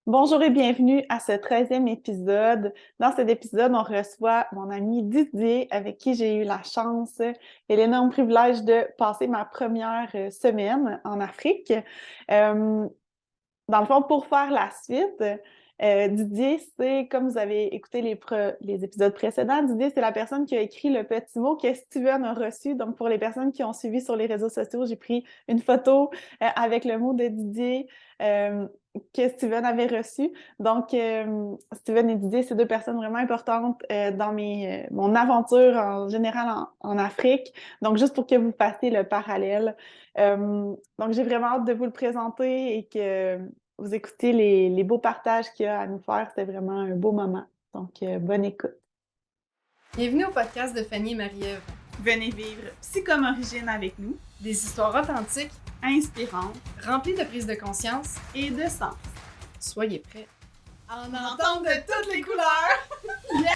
Bonjour et bienvenue à ce 13e épisode. Dans cet épisode, on reçoit mon ami Didier, avec qui j'ai eu la chance et l'énorme privilège de passer ma première semaine en Afrique. Euh, Dans le fond, pour faire la suite, Didier, c'est, comme vous avez écouté les épisodes précédents, Didier, c'est la personne qui a écrit le petit mot que Steven a reçu. Donc, pour les personnes qui ont suivi sur les réseaux sociaux, j'ai pris une photo avec le mot de Didier euh, que Steven avait reçu. Donc, Steven et Didier, c'est deux personnes vraiment importantes dans mon aventure en général en Afrique. Donc, juste pour que vous fassiez le parallèle. Donc, j'ai vraiment hâte de vous le présenter et que vous écoutez les beaux partages qu'il y a à nous faire. C'était vraiment un beau moment. Donc, bonne écoute. Bienvenue au podcast de Fanny et Marie-Ève. Venez vivre Psychom Origine avec nous, Des histoires authentiques, inspirantes remplies de prise de conscience. et de sens. Soyez prêts. En entendre de toutes les couleurs!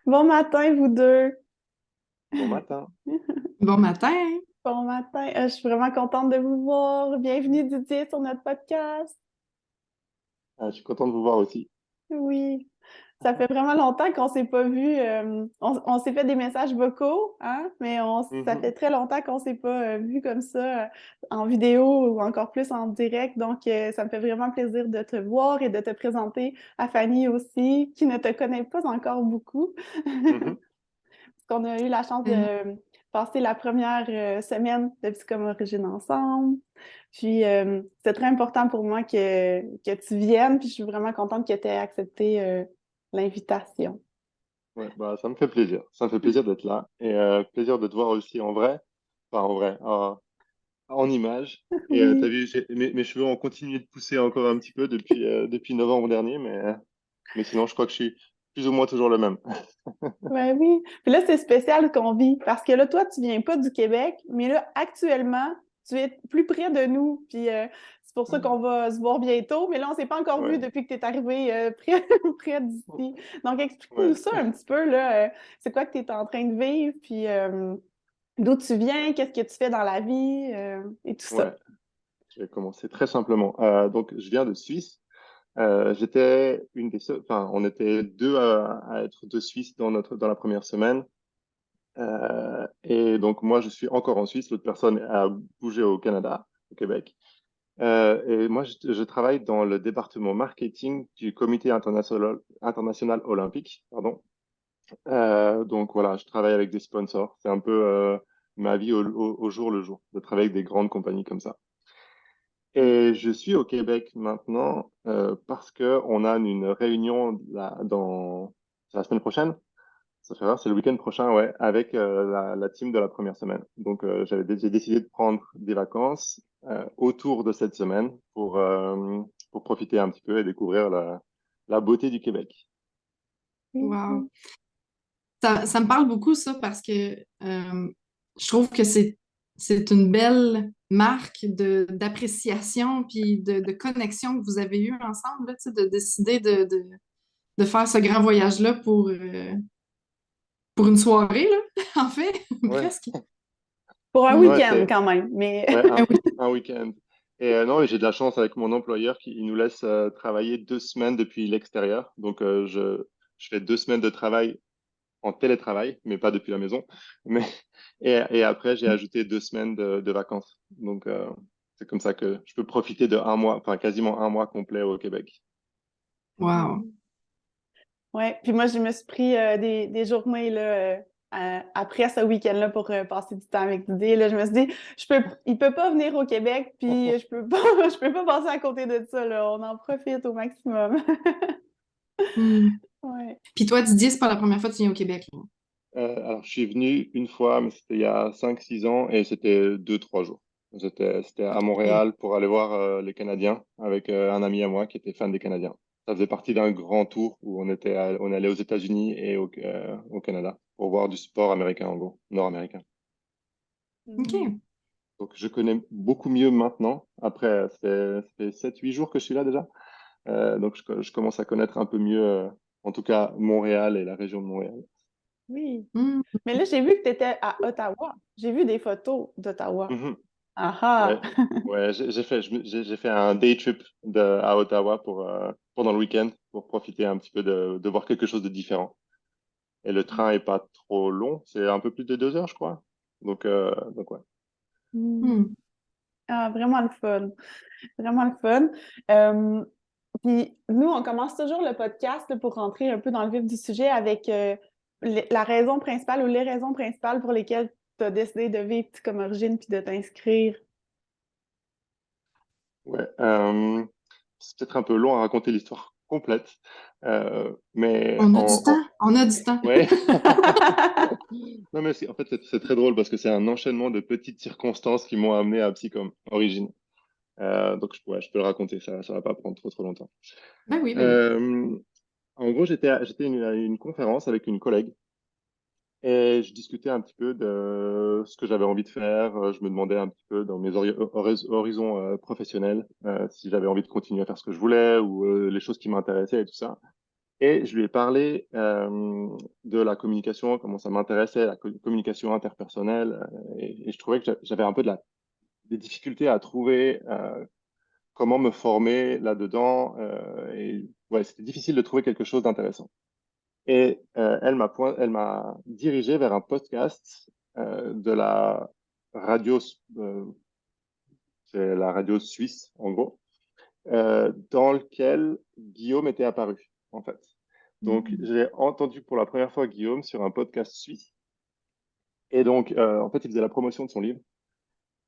Bon matin, vous deux! Bon matin. Bon matin! Bon matin! Je suis vraiment contente de vous voir. Bienvenue, Didier, sur notre podcast. Je suis content de vous voir aussi. Oui, ça fait vraiment longtemps qu'on s'est pas vu. On s'est fait des messages vocaux, hein, mais ça fait très longtemps qu'on s'est pas vu comme ça en vidéo ou encore plus en direct. Donc, ça me fait vraiment plaisir de te voir et de te présenter à Fanny aussi, qui ne te connaît pas encore beaucoup. Mhm. Parce qu'on a eu la chance de passer la première semaine de Psychom Origine ensemble. Puis, c'est très important pour moi que tu viennes, puis je suis vraiment contente que tu aies accepté l'invitation. Ouais, bah, ça me fait plaisir. Ça me fait plaisir d'être là et plaisir de te voir aussi en vrai. Enfin, en vrai, en image. Et tu as Oui, vu, mes cheveux ont continué de pousser encore un petit peu depuis novembre dernier, mais sinon, je crois que je suis plus ou moins toujours le même. ouais, oui. Puis là, c'est spécial qu'on vit, parce que là, toi, tu viens pas du Québec, mais là, actuellement, tu es plus près de nous, puis c'est pour ça qu'on va se voir bientôt, mais là, on s'est pas encore vu Ouais, depuis que tu es arrivé près d'ici. Donc, explique-nous ouais. ça un petit peu, là, c'est quoi que tu es en train de vivre, puis d'où tu viens, qu'est-ce que tu fais dans la vie, et tout ça. Ouais. Je vais commencer très simplement. Donc, je viens de Suisse. J'étais une des seules, enfin, on était deux à être de Suisse dans la première semaine. Et donc, moi, je suis encore en Suisse. L'autre personne a bougé au Canada, au Québec. Et moi, je travaille dans le département marketing du Comité international olympique. Pardon. Donc, voilà, je travaille avec des sponsors. C'est un peu ma vie au jour le jour, de travailler avec des grandes compagnies comme ça. Et je suis au Québec maintenant parce que on a une réunion c'est la semaine prochaine. Ça fait rare, c'est le week-end prochain, ouais, avec la team de la première semaine. Donc, j'ai décidé de prendre des vacances autour de cette semaine pour profiter un petit peu et découvrir la beauté du Québec. Wow! Ça me parle beaucoup, ça, parce que je trouve que c'est une belle marque d'appréciation puis de connexion que vous avez eue ensemble, là, tu sais, de décider de faire ce grand voyage-là pour une soirée, là, en fait, Ouais, presque. Pour un ouais, week-end quand même, mais ouais, Ah oui. un week-end. Et non, j'ai de la chance avec mon employeur qui il nous laisse travailler 2 semaines depuis l'extérieur. Donc, je fais 2 semaines de travail en télétravail, mais pas depuis la maison. Mais, et après, j'ai ajouté 2 semaines de vacances. Donc, c'est comme ça que je peux profiter de un mois, enfin quasiment un mois complet au Québec. Wow! ouais. Puis moi, je me suis pris des journées là, après ce week-end-là pour passer du temps avec Didier. Là, je me suis dit, il peut pas venir au Québec, puis je peux pas, je peux pas passer à côté de ça. Là. On en profite au maximum. Hmm. Ouais. Puis toi, Didier, c'est pas la première fois que tu viens au Québec, là. Alors, je suis venu une fois, mais c'était il y a 5, 6 ans, et c'était 2, 3 jours. C'était à OK. Montréal pour aller voir les Canadiens avec un ami à moi qui était fan des Canadiens. Ça faisait partie d'un grand tour où on allait aux États-Unis et au Canada pour voir du sport américain, en gros, nord-américain. Mhm. OK. Donc, je connais beaucoup mieux maintenant. Après, ça fait 7, 8 jours que je suis là déjà. Donc, je commence à connaître un peu mieux, en tout cas, Montréal et la région de Montréal. Oui. Hmm. Mais là, j'ai vu que tu étais à Ottawa. J'ai vu des photos d'Ottawa. Mhm. Ah ah! Ouais, ouais, j'ai fait un day trip à Ottawa pendant le week-end pour profiter un petit peu de voir quelque chose de différent. Et le train est pas trop long, c'est un peu plus de 2 heures, je crois. Donc ouais. Hmm. Hmm. Ah, vraiment le fun. Vraiment le fun. Euh, Puis nous, on commence toujours le podcast là, pour rentrer un peu dans le vif du sujet avec la raison principale ou les raisons principales pour lesquelles tu as décidé de vivre comme origine puis de t'inscrire. Ouais, c'est peut-être un peu long à raconter l'histoire complète, mais On a du temps, on a du temps. ouais. Non, mais en fait, c'est très drôle parce que c'est un enchaînement de petites circonstances qui m'ont amené à Psy comme origine. Donc, ouais, je peux le raconter, ça va pas prendre trop longtemps. Ben oui, ben oui. Euh, En gros, j'étais à une conférence avec une collègue et je discutais un petit peu de ce que j'avais envie de faire. Je me demandais un petit peu dans mes horizons professionnels si j'avais envie de continuer à faire ce que je voulais ou les choses qui m'intéressaient et tout ça. Et je lui ai parlé de la communication, comment ça m'intéressait, la communication interpersonnelle. Et je trouvais que j'avais un peu des difficultés à trouver comment me former là-dedans. Et ouais, c'était difficile de trouver quelque chose d'intéressant. Et elle m'a dirigé vers un podcast de la radio, c'est la radio suisse, en gros, dans lequel Guillaume était apparu, en fait. Donc, Mm. j'ai entendu pour la première fois Guillaume sur un podcast suisse. Et donc, en fait, il faisait la promotion de son livre.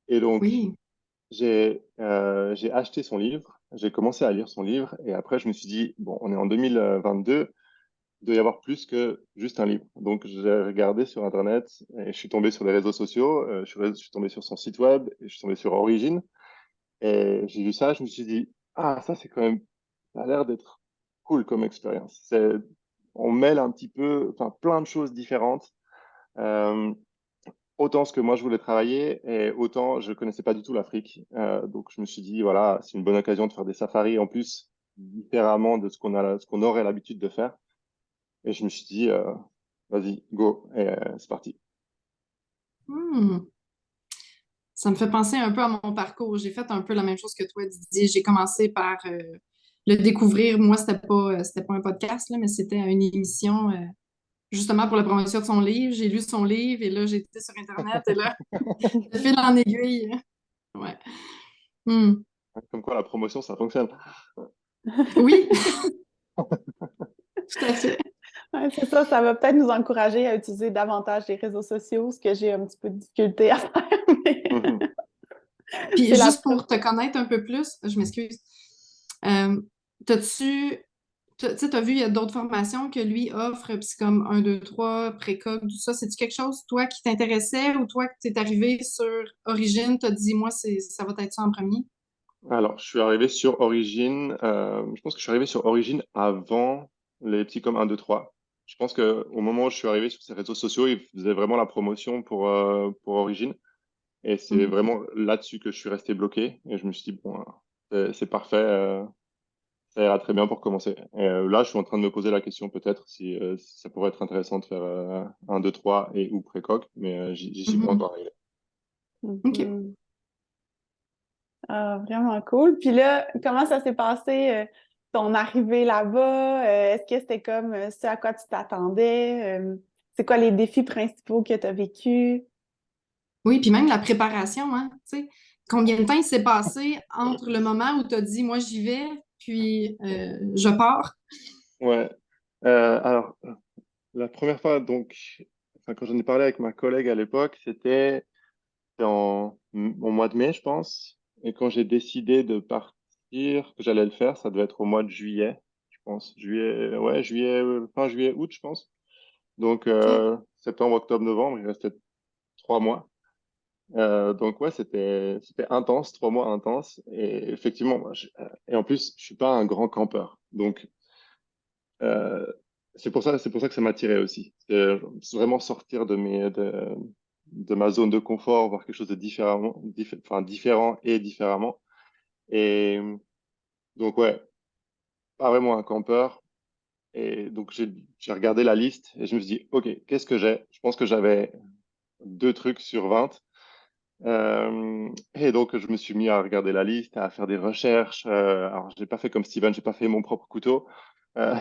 Et donc, Oui. j'ai acheté son livre, j'ai commencé à lire son livre. Et après, je me suis dit, bon, on est en 2022, il doit y avoir plus que juste un livre. Donc, j'ai regardé sur Internet et je suis tombé sur les réseaux sociaux, je suis tombé sur son site web, et je suis tombé sur Origin. Et j'ai vu ça, je me suis dit, ah, ça, c'est quand même, ça a l'air d'être cool comme expérience. On mêle un petit peu, enfin, plein de choses différentes. Euh, Autant ce que moi je voulais travailler et autant je connaissais pas du tout l'Afrique. Donc je me suis dit, voilà, c'est une bonne occasion de faire des safaris en plus, différemment de ce qu'on aurait l'habitude de faire. Et je me suis dit, vas-y, go, et c'est parti. Hmm. Ça me fait penser un peu à mon parcours. J'ai fait un peu la même chose que toi, Didier. J'ai commencé par le découvrir. Moi, c'était pas un podcast, là, mais c'était une émission justement pour la promotion de son livre. J'ai lu son livre et là, j'étais sur Internet et là, de fil en aiguille. Ouais. Hmm. Comme quoi la promotion, ça fonctionne. Oui, tout à fait. Ouais, c'est ça va peut-être nous encourager à utiliser davantage les réseaux sociaux, ce que j'ai un petit peu de difficulté à faire, mais Mhm. Puis c'est la juste preuve. pour te connaître un peu plus, je m'excuse. Euh, t'as-tu, tu sais, t'as vu, il y a d'autres formations que lui offre, puis c'est comme un 2 3 précoc, tout ça. C'est-tu quelque chose, toi, qui t'intéressait ou toi, que t'es arrivé sur Origine, t'as dit, moi, ça va être ça en premier? Alors, je suis arrivé sur Origin, je pense que je suis arrivé sur Origin avant les petits comme 1, 2, 3. Je pense que au moment où je suis arrivé sur ces réseaux sociaux, ils faisaient vraiment la promotion pour Origin. Et c'est Mhm. vraiment là-dessus que je suis resté bloqué. Et je me suis dit, bon, c'est parfait, ça ira très bien pour commencer. Et là, je suis en train de me poser la question peut-être si ça pourrait être intéressant de faire 1, 2, 3 et ou précoc, mais j'y suis pas Mhm. encore arrivé. OK. Mhm. Ah, vraiment cool. Puis là, comment ça s'est passé, ton arrivée là-bas? Est-ce que c'était comme ce à quoi tu t'attendais? C'est quoi les défis principaux que tu as vécus? Oui, puis même la préparation, hein, tu sais, combien de temps il s'est passé entre le moment où tu as dit, moi, j'y vais, puis je pars? Ouais. Alors, la première fois, donc, enfin, quand j'en ai parlé avec ma collègue à l'époque, c'était au mois de mai, je pense. Et quand j'ai décidé de partir, que j'allais le faire, ça devait être au mois de juillet, je pense. Juillet, ouais, juillet, fin juillet, août, je pense. Donc, OK. septembre, octobre, novembre, il restait 3 mois. Donc, ouais, c'était intense, 3 mois intenses. Et effectivement, et en plus, je suis pas un grand campeur. Donc, euh, c'est pour ça que ça m'a tiré aussi. C'est vraiment sortir de ma zone de confort, voir quelque chose de enfin, différent et différemment. Et donc, ouais, pas vraiment un campeur. Et donc, j'ai regardé la liste et je me suis dit, OK, qu'est-ce que j'ai? Je pense que j'avais 2 trucs sur 20. Et donc, je me suis mis à regarder la liste, à faire des recherches. Alors, j'ai pas fait comme Steven, j'ai pas fait mon propre couteau. Euh,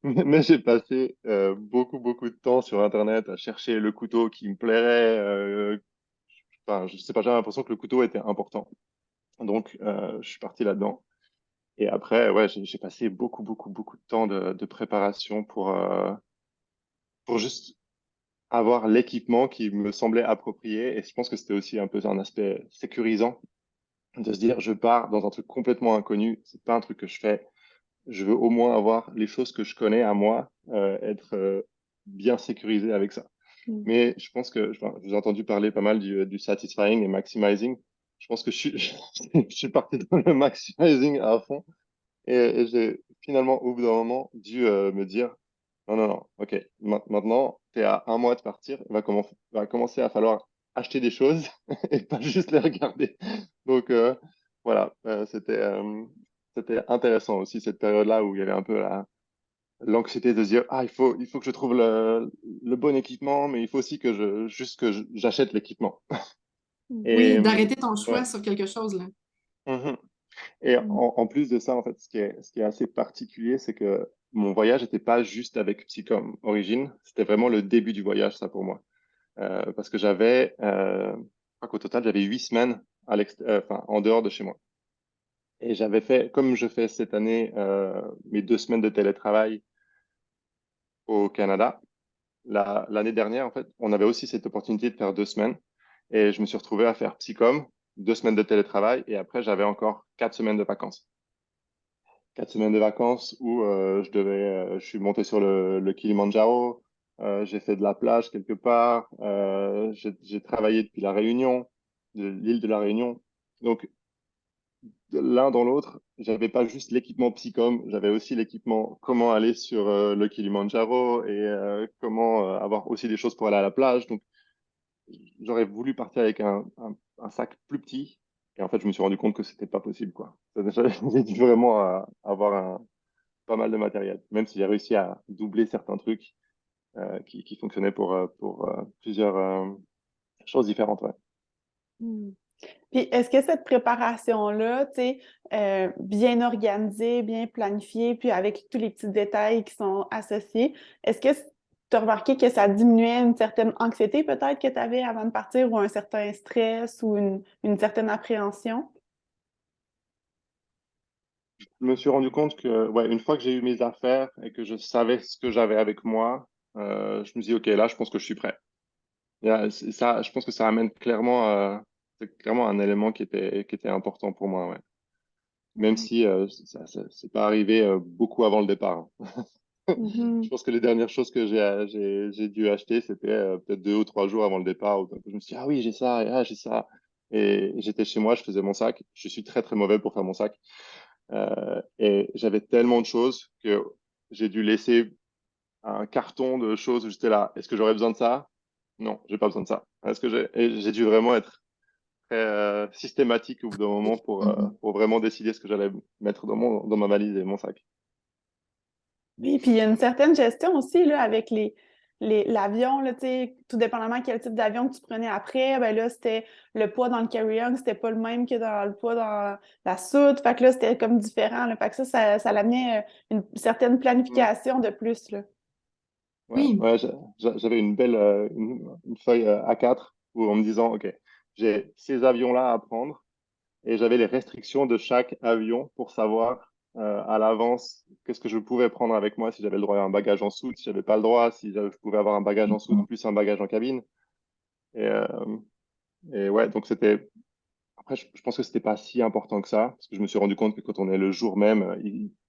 mais j'ai passé beaucoup, beaucoup de temps sur Internet à chercher le couteau qui me plairait. Enfin, je sais pas, j'avais l'impression que le couteau était important. Donc, je suis parti là-dedans. Et après, ouais, j'ai passé beaucoup, beaucoup, beaucoup de temps de préparation pour juste avoir l'équipement qui me semblait approprié. Et je pense que c'était aussi un peu un aspect sécurisant de se dire, je pars dans un truc complètement inconnu. C'est pas un truc que je fais. Je veux au moins avoir les choses que je connais à moi, être bien sécurisé avec ça. Mm. Mais je pense que, je vous ai entendu parler pas mal du satisfying et maximizing. Je pense que je suis parti dans le maximizing à fond. Et j'ai finalement, au bout d'un moment, dû me dire, non, non, non, ok, maintenant, tu es à un mois de partir, va commencer à falloir acheter des choses et pas juste les regarder. Donc, voilà, c'était intéressant aussi cette période-là où il y avait un peu l'anxiété de se dire, ah, il faut que je trouve le bon équipement, mais il faut aussi que j'achète l'équipement. Oui, Et d'arrêter ton choix ouais. sur quelque chose, là. Mhm. Et Mm. en plus de ça, en fait, ce qui est assez particulier, c'est que mon voyage n'était pas juste avec Psychom Origine, c'était vraiment le début du voyage, ça pour moi. Parce que je crois qu'au total, j'avais 8 semaines enfin, en dehors de chez moi. Et j'avais fait, comme je fais cette année, mes 2 semaines de télétravail au Canada. L'année dernière, en fait, on avait aussi cette opportunité de faire 2 semaines. Et je me suis retrouvé à faire Psychom, 2 semaines de télétravail, et après, j'avais encore 4 semaines de vacances. 4 semaines de vacances où je suis monté sur le Kilimandjaro, j'ai fait de la plage quelque part, j'ai travaillé depuis la Réunion, de l'île de la Réunion. Donc, de l'un dans l'autre, j'avais pas juste l'équipement Psychom, j'avais aussi l'équipement comment aller sur le Kilimandjaro et comment avoir aussi des choses pour aller à la plage. Donc, j'aurais voulu partir avec un sac plus petit. Et en fait, je me suis rendu compte que c'était pas possible, quoi. J'ai dû vraiment avoir pas mal de matériel, même si j'ai réussi à doubler certains trucs qui fonctionnaient pour plusieurs choses différentes. Ouais. Mm. Puis, est-ce que cette préparation-là, tu sais, bien organisée, bien planifiée, puis avec tous les petits détails qui sont associés, est-ce que tu as remarqué que ça diminuait une certaine anxiété peut-être que tu avais avant de partir ou un certain stress ou une certaine appréhension? Je me suis rendu compte que, ouais, une fois que j'ai eu mes affaires et que je savais ce que j'avais avec moi, je me dis, OK, là, je pense que je suis prêt. Ça, je pense que ça amène clairement, c'est clairement un élément qui était important pour moi, ouais. Même Ouais. si c'est pas arrivé beaucoup avant le départ, hein. Je Mhm. pense que les dernières choses que j'ai dû acheter, c'était peut-être 2 ou 3 jours avant le départ, où je me suis dit, ah oui, j'ai ça, et ah, j'ai ça. Et j'étais chez moi, je faisais mon sac. Je suis très, très mauvais pour faire mon sac. Et j'avais tellement de choses que j'ai dû laisser un carton de choses où j'étais là. Est-ce que j'aurais besoin de ça? Non, j'ai pas besoin de ça. Et j'ai dû vraiment être très systématique au bout d'un moment Mhm. pour vraiment décider ce que j'allais mettre dans ma valise et mon sac. Oui, puis il y a une certaine gestion aussi là, avec l'avion, là, tu sais, tout dépendamment quel type d'avion que tu prenais après, ben là, c'était le poids dans le carry-on, c'était pas le même que dans le poids dans la soute. Fait que là, c'était comme différent. Là. Fait que ça l'amenait une certaine Mm. planification de plus, là. Ouais, Oui, ouais, j'avais une belle une feuille A4 où en me disant, OK, j'ai ces avions-là à prendre et j'avais les restrictions de chaque avion pour savoir à l'avance qu'est-ce que je pouvais prendre avec moi, si j'avais le droit à un bagage en soute, si j'avais pas le droit, si je pouvais avoir un bagage en soute plus un bagage en cabine. Et, euh, et ouais, donc c'était. Après, je pense que c'était pas si important que ça, parce que je me suis rendu compte que quand on est le jour même,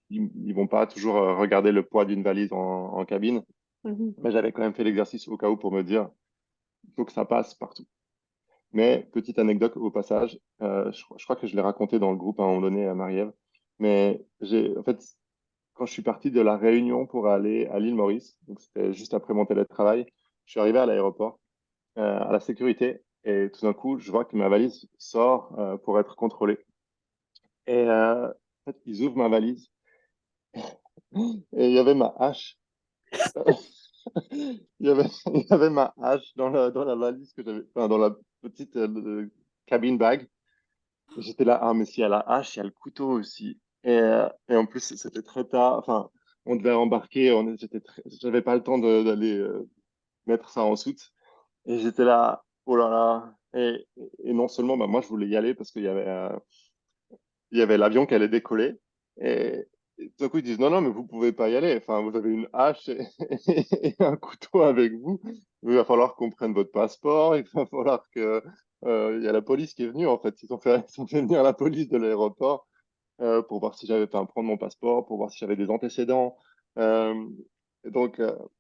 ils vont pas toujours regarder le poids d'une valise en cabine. Mhm. Mais j'avais quand même fait l'exercice au cas où pour me dire, il faut que ça passe partout. Mais petite anecdote au passage, je crois que je l'ai raconté dans le groupe à un moment donné à Marie-Ève, mais en fait, quand je suis parti de la Réunion pour aller à l'île Maurice, donc c'était juste après mon télétravail, je suis arrivé à l'aéroport, à la sécurité, et tout d'un coup, je vois que ma valise sort pour être contrôlée. Et en fait, ils ouvrent ma valise et il y avait ma hache. il y avait ma hache dans la valise que j'avais, enfin, dans la petite cabine bag. Et j'étais là, ah, mais s'il y a la hache, il y a le couteau aussi. Et en plus, c'était très tard. Enfin, on devait embarquer. J'avais pas le temps d'aller mettre ça en soute. Et j'étais là, oh là là. Et non seulement, bah, moi, je voulais y aller parce il y avait l'avion qui allait décoller. Et tout d'un coup, ils disent, non, non, mais vous pouvez pas y aller. Enfin, vous avez une hache et un couteau avec vous. Il va falloir qu'on prenne votre passeport. Il va falloir que, il y a la police qui est venue, en fait. Ils ont fait venir la police de l'aéroport pour voir si j'avais, enfin, prendre mon passeport, pour voir si j'avais des antécédents. Euh, et donc,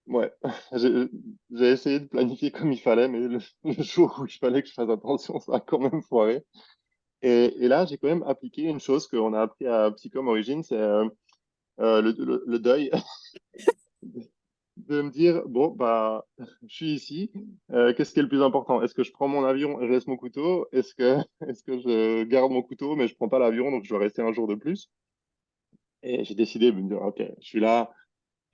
ouais, j'ai j'ai essayé de planifier comme il fallait, mais le jour où il fallait que je fasse attention, ça a quand même foiré. Et là, j'ai quand même appliqué une chose qu'on a appris à Psychom Origine, c'est le deuil, de me dire, bon, bah, je suis ici, qu'est-ce qui est le plus important? Est-ce que je prends mon avion et je laisse mon couteau? Est-ce que je garde mon couteau, mais je prends pas l'avion, donc je dois rester un jour de plus? Et j'ai décidé de me dire, ok, je suis là,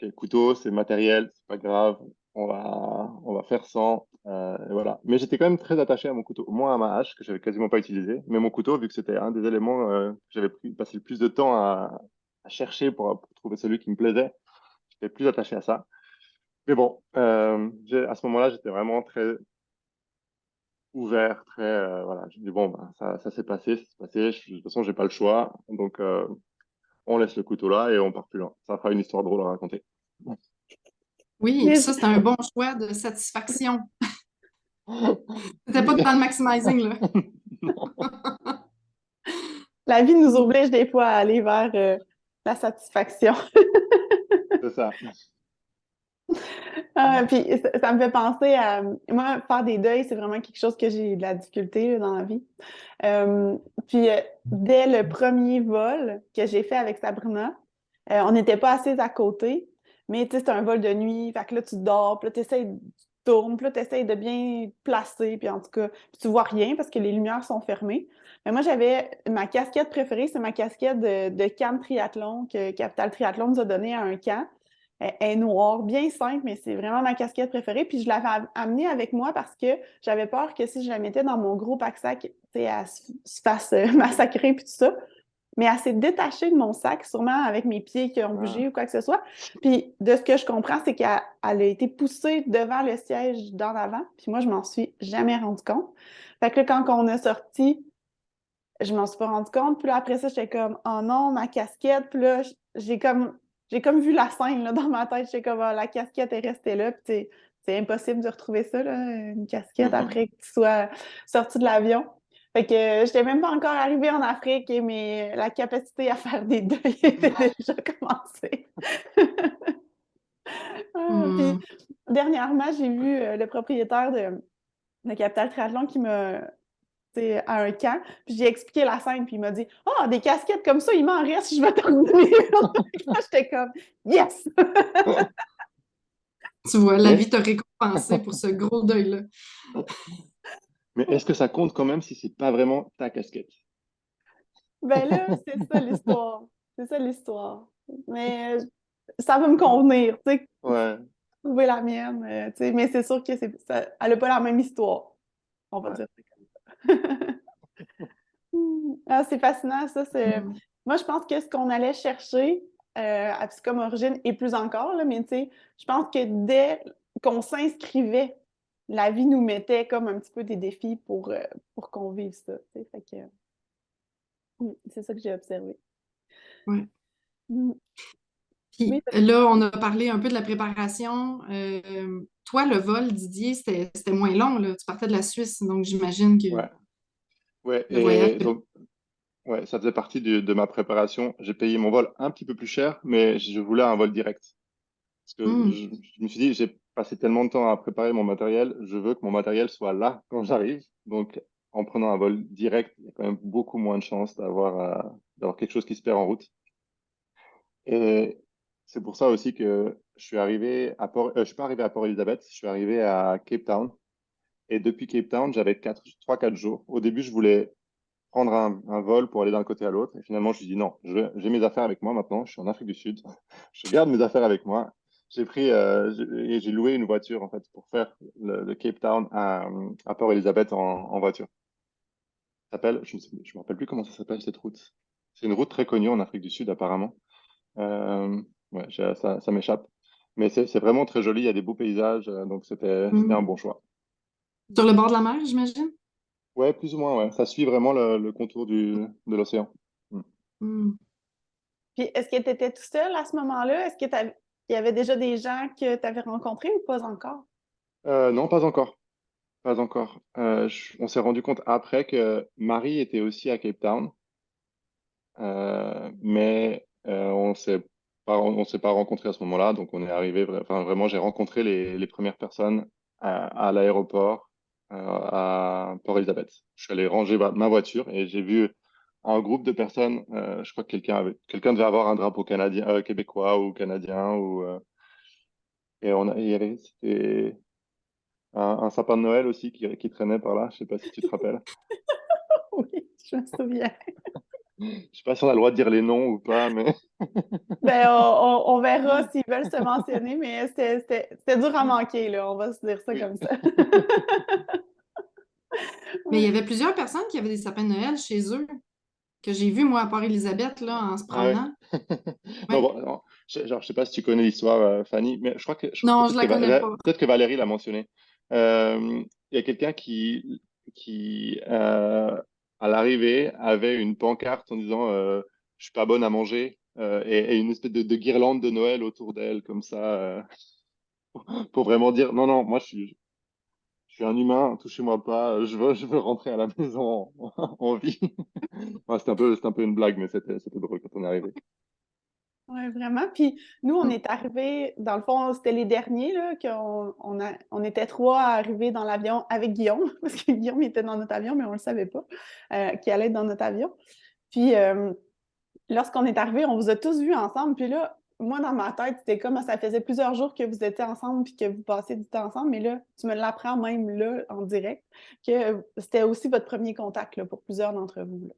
ok, le couteau, c'est matériel, c'est pas grave, on va faire sans. Et voilà. Mais j'étais quand même très attaché à mon couteau, moins à ma hache, que j'avais quasiment pas utilisé. Mais mon couteau, vu que c'était un des éléments que passé le plus de temps à chercher pour trouver celui qui me plaisait, j'étais plus attaché à ça. Mais bon, à ce moment-là, j'étais vraiment très ouvert, très, voilà. Je me dis, bon, ben, ça s'est passé, de toute façon, j'ai pas le choix. Donc, on laisse le couteau là et on part plus loin. Ça fera une histoire drôle à raconter. Oui, Mais ça, c'est un bon choix de satisfaction. C'était pas Oui. dans le maximizing, là. Non, la vie nous oblige des fois à aller vers la satisfaction. c'est ça. Puis ça me fait penser à moi, faire des deuils, c'est vraiment quelque chose que j'ai de la difficulté là, dans la vie. Euh, puis dès le premier vol que j'ai fait avec Sabrina, on n'était pas assis à côté, mais tu sais, c'est un vol de nuit, fait que là, tu dors, puis là, tu tournes, puis là, tu essaies de bien te placer, puis en tout cas, puis tu vois rien parce que les lumières sont fermées. Mais moi, j'avais ma casquette préférée, c'est ma casquette de camp triathlon que Capital Triathlon nous a donné à un camp. Elle est noire, bien simple, mais c'est vraiment ma casquette préférée. Puis je l'avais amenée avec moi parce que j'avais peur que si je la mettais dans mon gros pack-sac, tu sais, elle se fasse massacrer puis tout ça. Mais elle s'est détachée de mon sac, sûrement avec mes pieds qui ont Ah. bougé ou quoi que ce soit. Puis de ce que je comprends, c'est qu'elle a été poussée devant le siège d'en avant. Puis moi, je m'en suis jamais rendu compte. Fait que là, quand on a sorti, je m'en suis pas rendu compte. Puis là, après ça, j'étais comme, oh non, ma casquette. Puis là, j'ai comme vu la scène là, dans ma tête. J'étais comme, ah, la casquette est restée là. Puis c'est impossible de retrouver ça, là, une casquette Mhm. après que tu sois sorti de l'avion. Fait que j'étais même pas encore arrivée en Afrique, mais la capacité à faire des deuils était déjà commencée. Puis Hmm. dernièrement, j'ai vu le propriétaire de Capital Triathlon qui m'a à un camp. Puis j'ai expliqué la scène, puis il m'a dit ah, des casquettes comme ça, il m'en reste, je vais t'en donner une. J'étais comme yes! Tu vois, la Mais vie t'a récompensé pour ce gros deuil-là. mais est-ce que ça compte quand même si c'est pas vraiment ta casquette? Ben là, c'est ça l'histoire. C'est ça l'histoire. Mais ça va me convenir, tu sais, Ouais, trouver la mienne. Tu sais, mais c'est sûr que elle n'a pas la même histoire. On va ouais. dire ça comme ça. Ah, c'est fascinant, ça. Hmm. Moi, je pense que ce qu'on allait chercher à Psychom Origine, et plus encore, là, mais tu sais, je pense que dès qu'on s'inscrivait, la vie nous mettait comme un petit peu des défis pour qu'on vive ça. Tu sais. Fait que, c'est ça que j'ai observé. Ouais. Mm. Oui, Puis là, on a parlé un peu de la préparation. Toi, le vol, Didier, c'était moins long, là. Tu partais de la Suisse, donc j'imagine que Ouais, ouais. le voyage. Et donc, ouais, ça faisait partie de ma préparation. J'ai payé mon vol un petit peu plus cher, mais je voulais un vol direct. Parce que Hmm. je me suis dit, j'ai passé tellement de temps à préparer mon matériel, je veux que mon matériel soit là quand j'arrive. Donc, en prenant un vol direct, il y a quand même beaucoup moins de chances d'avoir quelque chose qui se perd en route. Et c'est pour ça aussi que je suis pas arrivé à Port Elizabeth, je suis arrivé à Cape Town. Et depuis Cape Town, j'avais 3, 4 jours. Au début, je voulais prendre un vol pour aller d'un côté à l'autre. Et finalement, je me suis dit non, j'ai mes affaires avec moi maintenant. Je suis en Afrique du Sud. Je garde mes affaires avec moi. j'ai loué une voiture en fait pour faire le Cape Town à Port Elizabeth en voiture. Ça s'appelle, je me rappelle plus comment ça s'appelle cette route. C'est une route très connue en Afrique du Sud apparemment. Euh, ouais, ça m'échappe. Mais c'est vraiment très joli, il y a des beaux paysages, donc c'était un Mm. bon choix. Sur le bord de la mer, j'imagine? Ouais, plus ou moins, ouais. Ça suit vraiment le contour de l'océan. Mm. Mm. Puis, est-ce que tu étais tout seul à ce moment-là? Est-ce que il y avait déjà des gens que tu avais rencontrés ou pas encore? Non, pas encore. Pas encore. On s'est rendu compte après que Marie était aussi à Cape Town, mais on s'est pas rencontrés à ce moment-là. Donc on est arrivé, enfin vraiment, j'ai rencontré les premières personnes à l'aéroport à Port Elizabeth. Je suis allé ranger ma voiture et j'ai vu un groupe de personnes. Je crois que quelqu'un devait avoir un drapeau canadien, québécois ou canadien et c'était un sapin de Noël aussi qui traînait par là. Je sais pas si tu te rappelles. Oui, je me souviens. Je sais pas si on a le droit de dire les noms ou pas, mais Ben, on verra s'ils veulent se mentionner, mais c'était dur à manquer, là. On va se dire ça oui. comme ça. Mais il y Ouais. avait plusieurs personnes qui avaient des sapins de Noël chez eux, que j'ai vu, moi, à Port-Élisabeth, là, en se Ah ouais. promenant. Non, Ouais. bon, non, je sais pas si tu connais l'histoire, Fanny, mais je crois que Non, je la connais pas. peut-être que Valérie l'a mentionné. Il y a quelqu'un qui à l'arrivée, avait une pancarte en disant je suis pas bonne à manger et une espèce de guirlande de Noël autour d'elle, comme ça, pour vraiment dire non, non, moi je suis un humain, touchez-moi pas, je veux rentrer à la maison en vie. Ouais, c'était un peu une blague, mais c'était drôle quand on est arrivé. Oui, vraiment. Puis nous, on est arrivés, dans le fond, c'était les derniers, là, on était trois à arriver dans l'avion avec Guillaume, parce que Guillaume était dans notre avion, mais on ne le savait pas, qu'il allait être dans notre avion. Puis lorsqu'on est arrivé, on vous a tous vus ensemble. Puis là, moi, dans ma tête, c'était comme ça faisait plusieurs jours que vous étiez ensemble puis que vous passiez du temps ensemble. Mais là, tu me l'apprends même là, en direct, que c'était aussi votre premier contact là, pour plusieurs d'entre vous. Là.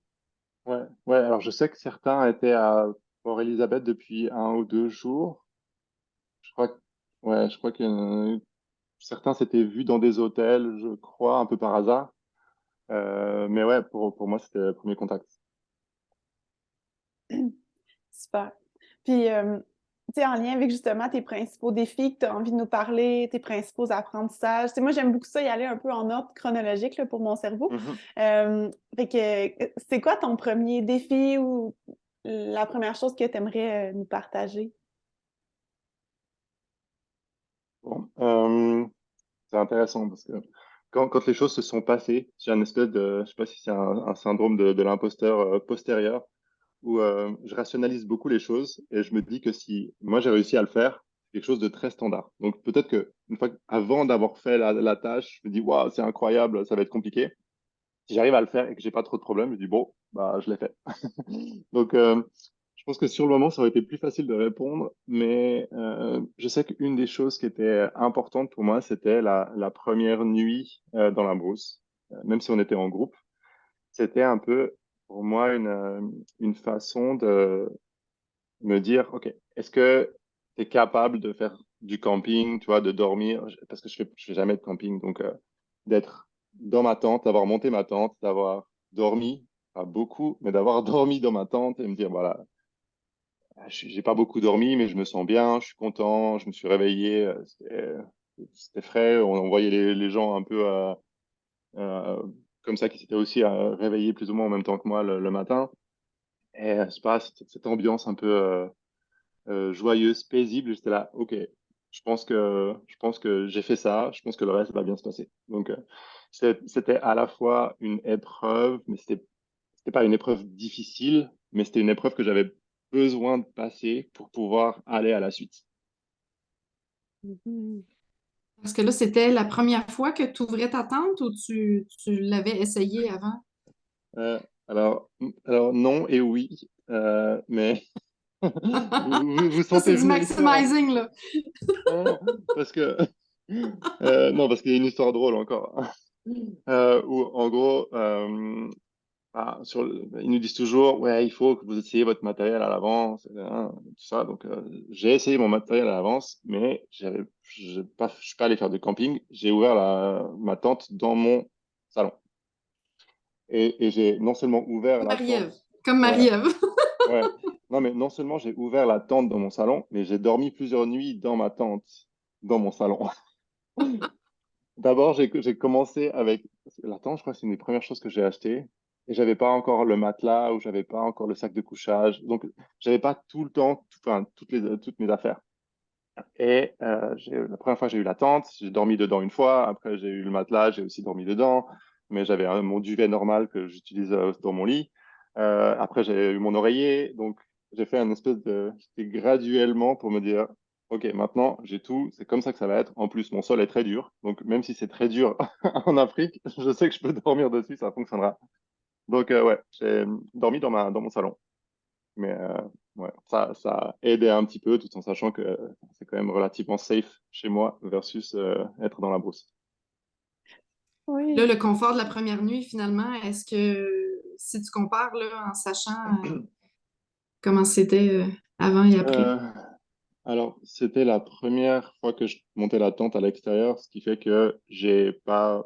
Ouais, ouais, alors je sais que certains étaient à Port-Élisabeth depuis 1 ou 2 jours. Je crois que, ouais, je crois que certains s'étaient vus dans des hôtels, je crois, un peu par hasard. Mais ouais, pour moi, c'était le premier contact. Super. Puis, tu sais, en lien avec justement tes principaux défis que tu as envie de nous parler, tes principaux apprentissages. Tu sais, moi, j'aime beaucoup ça, y aller un peu en ordre chronologique là, pour mon cerveau. Mhm. Fait que, c'est quoi ton premier défi ou la première chose que tu aimerais nous partager? Bon, c'est intéressant parce que quand les choses se sont passées, j'ai un espèce de, je sais pas si c'est un syndrome de l'imposteur postérieur où je rationalise beaucoup les choses et je me dis que si moi j'ai réussi à le faire, c'est quelque chose de très standard. Donc peut-être que avant d'avoir fait la tâche, je me dis waouh, c'est incroyable, ça va être compliqué. Si j'arrive à le faire et que j'ai pas trop de problèmes, je dis bon, bah je l'ai fait. Donc je pense que sur le moment, ça aurait été plus facile de répondre, mais je sais qu'une des choses qui était importante pour moi, c'était la première nuit dans la brousse, même si on était en groupe. C'était un peu pour moi une façon de me dire, OK, est-ce que tu es capable de faire du camping, tu vois, de dormir, parce que je fais jamais de camping, donc d'être dans ma tente, d'avoir monté ma tente, d'avoir dormi, pas beaucoup, mais d'avoir dormi dans ma tente et me dire, voilà, j'ai pas beaucoup dormi, mais je me sens bien, je suis content, je me suis réveillé, c'était frais, on voyait les gens un peu euh, comme ça qui s'étaient aussi réveillés plus ou moins en même temps que moi le matin. Et c'est pas cette ambiance un peu joyeuse, paisible. J'étais là, ok, je pense que j'ai fait ça. Je pense que le reste va bien se passer. Donc c'était à la fois une épreuve, mais c'était pas une épreuve difficile, mais c'était une épreuve que j'avais besoin de passer pour pouvoir aller à la suite. Mhm. Parce que là, c'était la première fois que tu ouvrais ta tente ou tu l'avais essayé avant? Euh, alors non et oui, mais vous Ça, sentez c'est du venir l'histoire un peu. maximizing, là. Non, parce que non, parce qu'il y a une histoire drôle encore. Où en gros, ils nous disent toujours, ouais, il faut que vous essayiez votre matériel à l'avance, tout ça. Donc, j'ai essayé mon matériel à l'avance, mais je suis pas allé faire de camping. J'ai ouvert ma tente dans mon salon. Et j'ai non seulement ouvert la Marie-Ève, tente, comme ouais, Marie-Ève. ouais. Non, mais non seulement j'ai ouvert la tente dans mon salon, mais j'ai dormi plusieurs nuits dans ma tente, dans mon salon. D'abord, j'ai commencé avec la tente, je crois que c'est une des premières choses que j'ai achetées. Et j'avais pas encore le matelas ou j'avais pas encore le sac de couchage. Donc, j'avais pas tout le temps, enfin, toutes mes affaires. Et la première fois, j'ai eu la tente, j'ai dormi dedans une fois. Après, j'ai eu le matelas, j'ai aussi dormi dedans. Mais j'avais mon duvet normal que j'utilise dans mon lit. Après, j'ai eu mon oreiller. Donc, j'ai fait un espèce de... C'était graduellement pour me dire, OK, maintenant, j'ai tout. C'est comme ça que ça va être. En plus, mon sol est très dur. Donc, même si c'est très dur en Afrique, je sais que je peux dormir dessus, ça fonctionnera. Donc, ouais, j'ai dormi dans mon salon. Mais ouais, ça a aidé un petit peu tout en sachant que c'est quand même relativement safe chez moi versus être dans la brousse. Là, Oui. le confort de la première nuit, finalement, est-ce que si tu compares là, en sachant comment c'était avant et après? Euh, alors, c'était la première fois que je montais la tente à l'extérieur, ce qui fait que je l'ai pas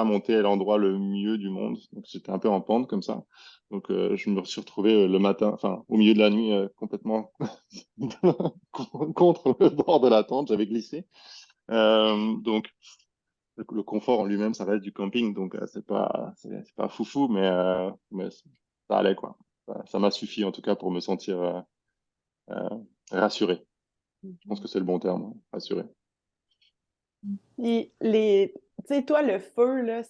monté à l'endroit le mieux du monde. Donc, j'étais un peu en pente comme ça. Donc, je me suis retrouvé le matin, enfin, au milieu de la nuit, complètement contre le bord de la tente. J'avais glissé. Donc, le confort en lui-même, ça reste du camping, donc c'est pas foufou, mais ça allait quoi. Ça m'a suffi en tout cas pour me sentir euh, rassuré. Je pense que c'est le bon terme, hein, rassuré. Et tu sais, toi, le feu, là,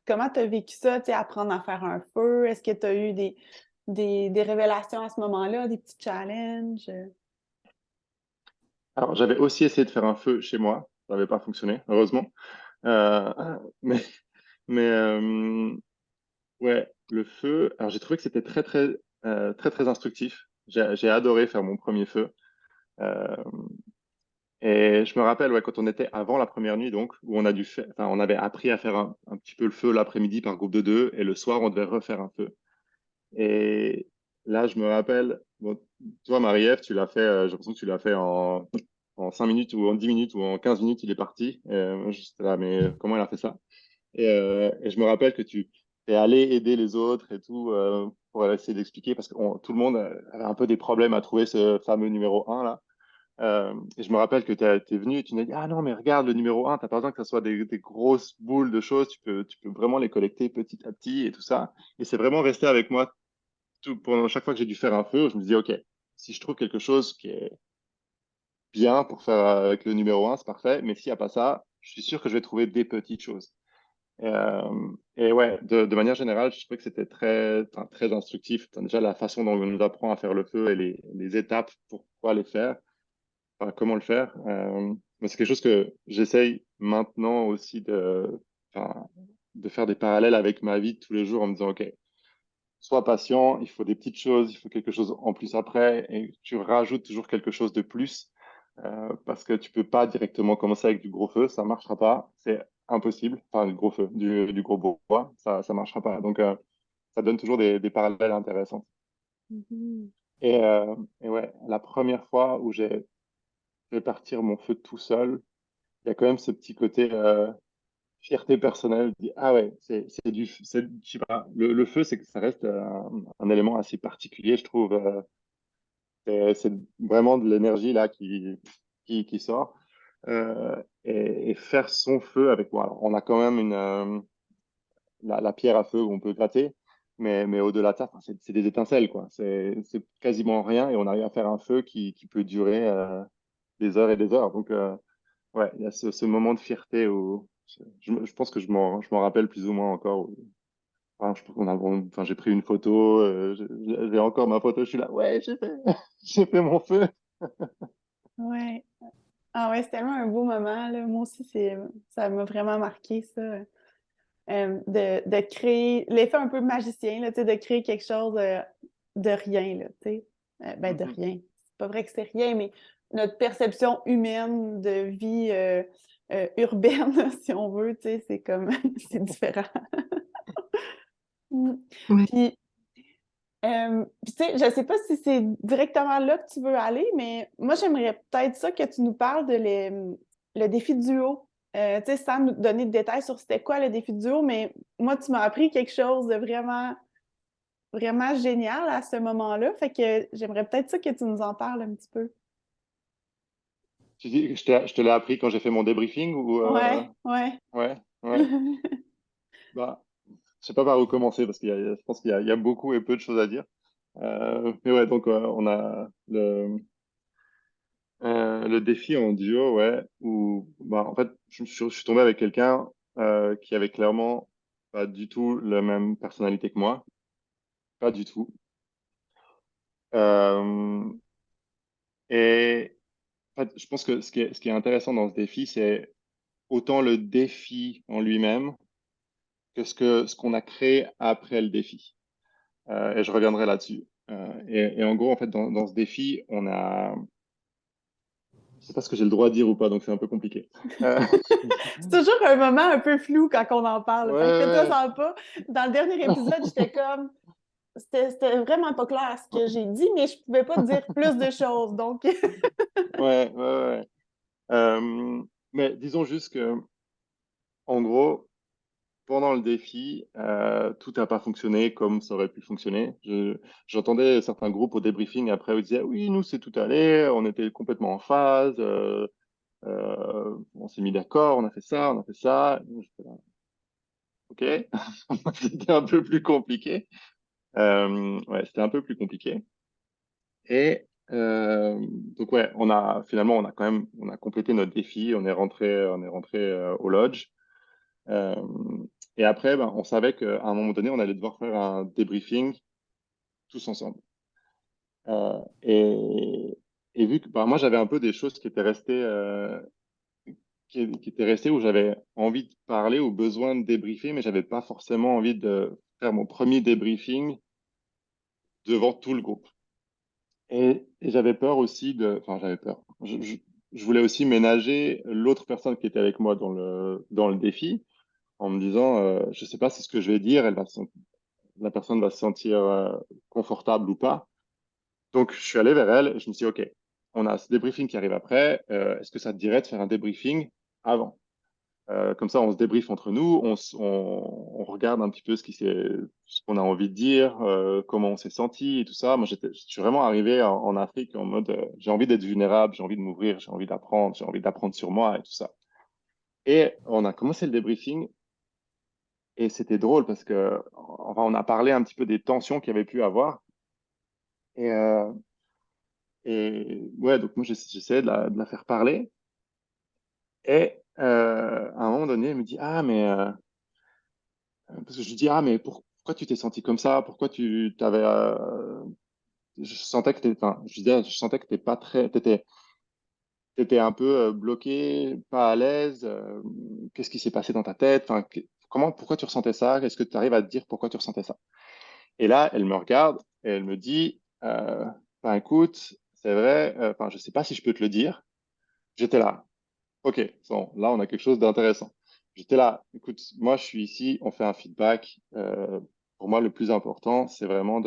comment tu as vécu ça, tu sais, apprendre à faire un feu? Est-ce que tu as eu des révélations à ce moment-là, des petits challenges? Alors j'avais aussi essayé de faire un feu chez moi, ça n'avait pas fonctionné, heureusement. Euh, mais mais ouais, le feu. Alors j'ai trouvé que c'était très instructif. J'ai adoré faire mon premier feu. Euh, Et je me rappelle, ouais, quand on était avant la première nuit, donc, où enfin, on avait appris à faire un petit peu le feu l'après-midi par groupe de deux, et le soir, on devait refaire un feu. Et là, je me rappelle, bon, toi, Marie-Ève, tu l'as fait, j'ai l'impression que tu l'as fait en 5 minutes ou en 10 minutes ou en 15 minutes, il est parti. Moi, j'étais là, mais comment elle a fait ça? Et je me rappelle que tu es allé aider les autres et tout, pour essayer d'expliquer, parce que tout le monde avait un peu des problèmes à trouver ce fameux numéro un là. Et je me rappelle que tu es venu et tu m'as dit, ah non, mais regarde le numéro un, t'as pas besoin que ce soit des grosses boules de choses, tu peux vraiment les collecter petit à petit et tout ça. Et c'est vraiment resté avec moi pendant chaque fois que j'ai dû faire un feu. Je me dis, OK, si je trouve quelque chose qui est bien pour faire avec le numéro un, c'est parfait. Mais s'il n'y a pas ça, je suis sûr que je vais trouver des petites choses. Et ouais, de manière générale, je trouvais que c'était très instructif. Déjà, la façon dont on nous apprend à faire le feu et les étapes pour pouvoir les faire, enfin, comment le faire. Mais c'est quelque chose que j'essaye maintenant aussi enfin, de faire des parallèles avec ma vie de tous les jours en me disant, OK, sois patient, il faut des petites choses, il faut quelque chose en plus après, et tu rajoutes toujours quelque chose de plus, parce que tu peux pas directement commencer avec du gros feu, ça marchera pas, c'est impossible. Enfin, du gros feu, du gros bois, ça marchera pas. Donc, ça donne toujours des parallèles intéressants. Mhm. Et ouais, la première fois où j'ai fait partir mon feu tout seul, il y a quand même ce petit côté fierté personnelle. Dit, ah ouais, je sais pas, le feu, c'est que ça reste un élément assez particulier, je trouve. C'est vraiment de l'énergie là qui sort. Et faire son feu avec moi. Alors, on a quand même la pierre à feu où on peut gratter, mais au-delà de ça, enfin, c'est des étincelles, quoi. C'est quasiment rien et on arrive à faire un feu qui peut durer des heures et des heures. Donc, ouais, il y a ce moment de fierté où je pense que je m'en rappelle plus ou moins encore. Enfin, enfin, j'ai pris une photo, j'ai encore ma photo, je suis là, ouais, j'ai fait, j'ai fait mon feu. Ouais. Ah ouais, c'est tellement un beau moment, là. Moi aussi, ça m'a vraiment marqué, ça. De créer l'effet un peu magicien, là, tu sais, de créer quelque chose de rien, là, tu sais. Ben, de Mhm. rien. C'est pas vrai que c'est rien, mais notre perception humaine de vie urbaine, si on veut, tu sais, c'est comme, c'est différent. Ouais. Puis, tu sais, je sais pas si c'est directement là que tu veux aller, mais moi, j'aimerais peut-être ça que tu nous parles de le défi duo. Tu sais, sans nous donner de détails sur c'était quoi le défi duo, mais moi, tu m'as appris quelque chose de vraiment, vraiment génial à ce moment-là. Fait que j'aimerais peut-être ça que tu nous en parles un petit peu. Tu dis que je te l'ai appris quand j'ai fait mon débriefing ou Ouais, ouais. ouais, ouais. Bah, je sais pas par où commencer parce je pense qu'il y a beaucoup et peu de choses à dire. Mais ouais, donc on a le défi en duo, ouais, où bah, en fait, je suis tombé avec quelqu'un qui avait clairement pas du tout la même personnalité que moi, pas du tout. Euh, et en fait, je pense que ce qui est intéressant dans ce défi, c'est autant le défi en lui-même que ce qu'on a créé après le défi. Et je reviendrai là-dessus. Et en gros, en fait, dans ce défi, je sais pas ce que j'ai le droit de dire ou pas, donc c'est un peu compliqué. Euh, C'est toujours un moment un peu flou quand on en parle. Fait que fais-toi ouais, ça pas. Dans le dernier épisode, j'étais comme. C'était vraiment pas clair ce que j'ai dit, mais je pouvais pas dire plus de choses. Donc, ouais, ouais, ouais. Mais disons juste que, en gros, pendant le défi, tout n'a pas fonctionné comme ça aurait pu fonctionner. J'entendais certains groupes au débriefing après où ils disaient oui, nous c'est tout allé, on était complètement en phase, on s'est mis d'accord, on a fait ça, on a fait ça. Et moi, j'étais là, ok, c'était un peu plus compliqué. Ouais, c'était un peu plus compliqué. Et donc ouais, finalement on a complété notre défi, on est rentré au lodge. Euh, et après, ben, on savait qu'à un moment donné, on allait devoir faire un débriefing tous ensemble. Et vu que ben, moi j'avais un peu des choses qui étaient restées où j'avais envie de parler ou besoin de débriefer, mais j'avais pas forcément envie de faire mon premier débriefing devant tout le groupe. Et j'avais peur aussi enfin j'avais peur. Je voulais aussi ménager l'autre personne qui était avec moi dans le défi en me disant, je sais pas si ce que je vais dire, la personne va se sentir confortable ou pas. Donc je suis allé vers elle et je me suis dit, OK, on a ce débriefing qui arrive après, est-ce que ça te dirait de faire un débriefing avant? Comme ça, on se débriefe entre nous, on regarde un petit peu ce qu'on a envie de dire, comment on s'est senti et tout ça. Moi, je suis vraiment arrivé en Afrique en mode, j'ai envie d'être vulnérable, j'ai envie de m'ouvrir, j'ai envie d'apprendre sur moi et tout ça. Et on a commencé le débriefing et c'était drôle parce que, enfin, on a parlé un petit peu des tensions qu'il y avait pu avoir. Et, ouais, donc moi, j'essayais de la faire parler. Et à un moment donné, elle me dit, ah, mais parce que je lui dis, ah, mais pourquoi tu t'es senti comme ça? Pourquoi tu t'avais. Je sentais que enfin, je disais, je sentais que t'étais un peu bloqué, pas à l'aise. Qu'est-ce qui s'est passé dans ta tête? Enfin, pourquoi tu ressentais ça? Est-ce que tu arrives à te dire pourquoi tu ressentais ça? Et là, elle me regarde et elle me dit, ben écoute, c'est vrai, enfin, je sais pas si je peux te le dire. J'étais là. Ok, bon, là, on a quelque chose d'intéressant. J'étais là, écoute, moi, je suis ici, on fait un feedback. Pour moi, le plus important, c'est vraiment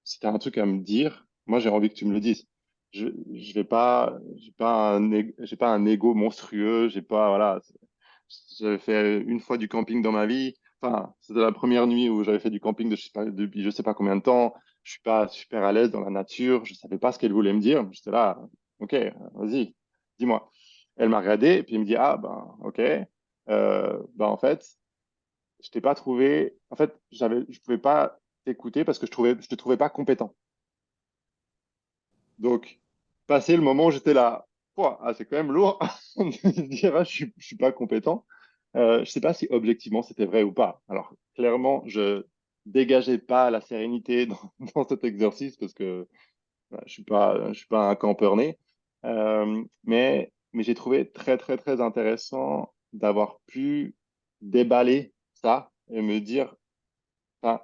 si tu as un truc à me dire, moi, j'ai envie que tu me le dises. Je vais pas, j'ai pas un ego monstrueux, j'ai pas, voilà. J'avais fait une fois du camping dans ma vie. Enfin, c'était la première nuit où j'avais fait du camping depuis je sais pas combien de temps. Je suis pas super à l'aise dans la nature. Je savais pas ce qu'elle voulait me dire. J'étais là, ok, vas-y, dis-moi. Elle m'a regardé et puis elle me dit, ah ben, ok. Ben en fait, je t'ai pas trouvé. En fait, je pouvais pas t'écouter parce que je te trouvais pas compétent. Donc, passé le moment où j'étais là, pouah, ah, c'est quand même lourd de dire, ah, je suis pas compétent. Je sais pas si objectivement c'était vrai ou pas. Alors, clairement, je dégageais pas la sérénité dans cet exercice parce que voilà, je suis pas un campeur né. Mais j'ai trouvé très, très, très intéressant d'avoir pu déballer ça et me dire, enfin,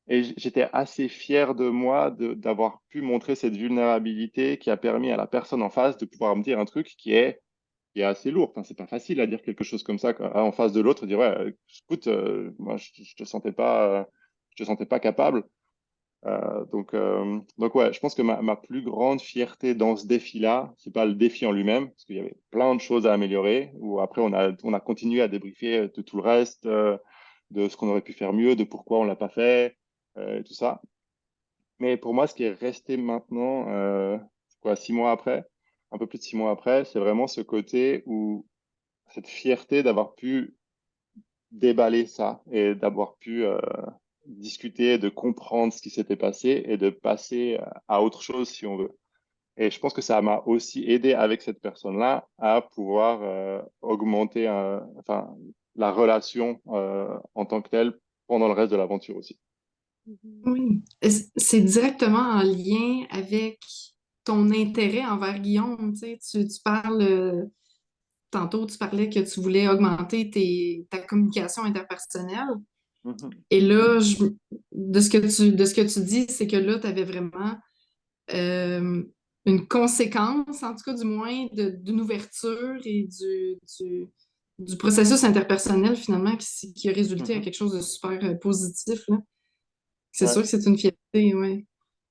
et j'étais assez fier de moi d'avoir pu montrer cette vulnérabilité qui a permis à la personne en face de pouvoir me dire un truc qui est qui est assez lourd. Enfin, c'est pas facile à dire quelque chose comme ça en face de l'autre, dire ouais, écoute, moi je te sentais pas capable. Donc ouais, je pense que ma plus grande fierté dans ce défi-là, c'est pas le défi en lui-même, parce qu'il y avait plein de choses à améliorer. Ou après on a continué à débriefer de tout le reste, de ce qu'on aurait pu faire mieux, de pourquoi on l'a pas fait, et tout ça. Mais pour moi, ce qui est resté maintenant, c'est quoi, 6 mois après, un peu plus de 6 mois après, c'est vraiment ce côté où cette fierté d'avoir pu déballer ça et d'avoir pu discuter, de comprendre ce qui s'était passé et de passer à autre chose si on veut. Et je pense que ça m'a aussi aidé avec cette personne-là à pouvoir augmenter enfin, la relation en tant que telle pendant le reste de l'aventure aussi. Oui. C'est directement en lien avec ton intérêt envers Guillaume. Tu sais, tu parles, tantôt, tu parlais que tu voulais augmenter ta communication interpersonnelle. Mhm, Et là, de ce que tu dis, c'est que là, tu avais vraiment euh, une conséquence, en tout cas du moins, d'une ouverture et du processus interpersonnel finalement qui a résulté à mhm. quelque chose de super positif, là. C'est Ouais, sûr que c'est une fierté, oui.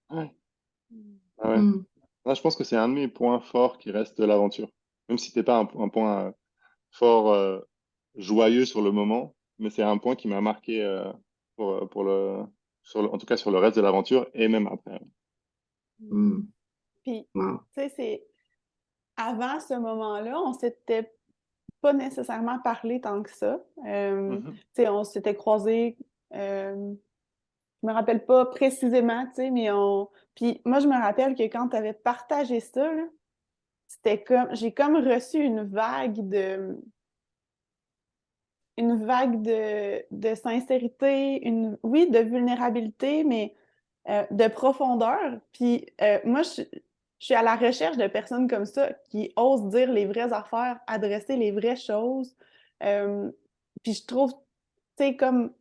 ouais, ah ouais. Mm. Là, je pense que c'est un de mes points forts qui reste de l'aventure. Même si c'était pas un point fort joyeux sur le moment, mais c'est un point qui m'a marqué en tout cas sur le reste de l'aventure et même après. Mm. Puis, Wow. tu sais, c'est avant ce moment-là, on s'était pas nécessairement parlé tant que ça. Mhm, Tu sais, on s'était croisés, je me rappelle pas précisément, tu sais, mais on. Puis moi, je me rappelle que quand tu avais partagé ça, là, c'était comme. J'ai comme reçu une vague de sincérité, oui, de vulnérabilité, mais de profondeur. Puis moi, je suis à la recherche de personnes comme ça qui osent dire les vraies affaires, adresser les vraies choses. Euh, puis je trouve, tu sais, comme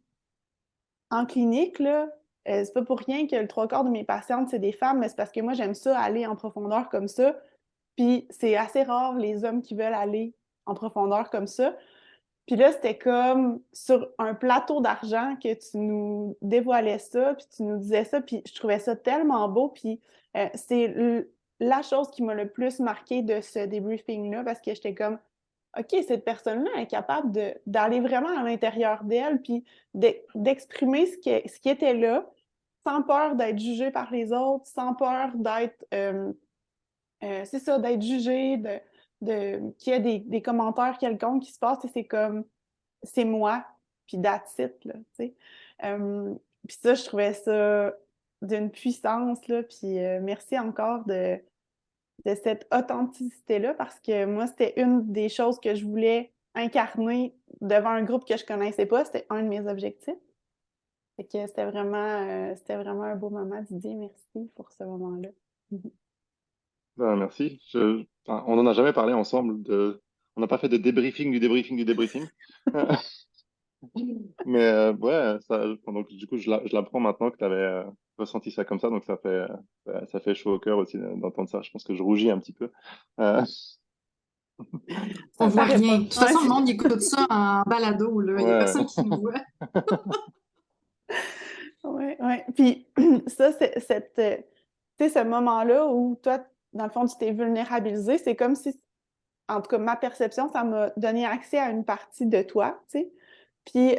en clinique, là, c'est pas pour rien que le trois quarts de mes patientes, c'est des femmes, mais c'est parce que moi, j'aime ça aller en profondeur comme ça. Puis c'est assez rare les hommes qui veulent aller en profondeur comme ça. Puis là, c'était comme sur un plateau d'argent que tu nous dévoilais ça, puis tu nous disais ça, puis je trouvais ça tellement beau. Puis c'est la chose qui m'a le plus marqué de ce débriefing-là, parce que j'étais comme, OK, cette personne-là est capable d'aller vraiment à l'intérieur d'elle, puis d'exprimer ce qui était là, sans peur d'être jugée par les autres, sans peur d'être c'est ça, d'être jugée, qu'il y ait des commentaires quelconques qui se passent, et c'est comme c'est moi, puis that's it, là, tu sais. Euh, puis ça, je trouvais ça d'une puissance, là, puis merci encore de cette authenticité-là, parce que moi, c'était une des choses que je voulais incarner devant un groupe que je connaissais pas, c'était un de mes objectifs. Fait que c'était vraiment un beau moment, Didier, merci pour ce moment-là. Ben, merci. Enfin, on n'en a jamais parlé ensemble. On n'a pas fait de débriefing du débriefing du débriefing. Mais ouais, donc, du coup, je l'apprends maintenant que tu avais ressenti ça comme ça. Donc, ça fait chaud au cœur aussi d'entendre ça. Je pense que je rougis un petit peu. Euh, On Ça voit paraît rien. pas. De toute Ouais, façon, le monde écoute ça en balado, là. Il n'y a ouais. personne qui nous voit. ouais, ouais. Puis ça, tu sais, ce moment-là où toi, dans le fond, tu t'es vulnérabilisé, c'est comme si, en tout cas, ma perception, ça m'a donné accès à une partie de toi, tu sais. Puis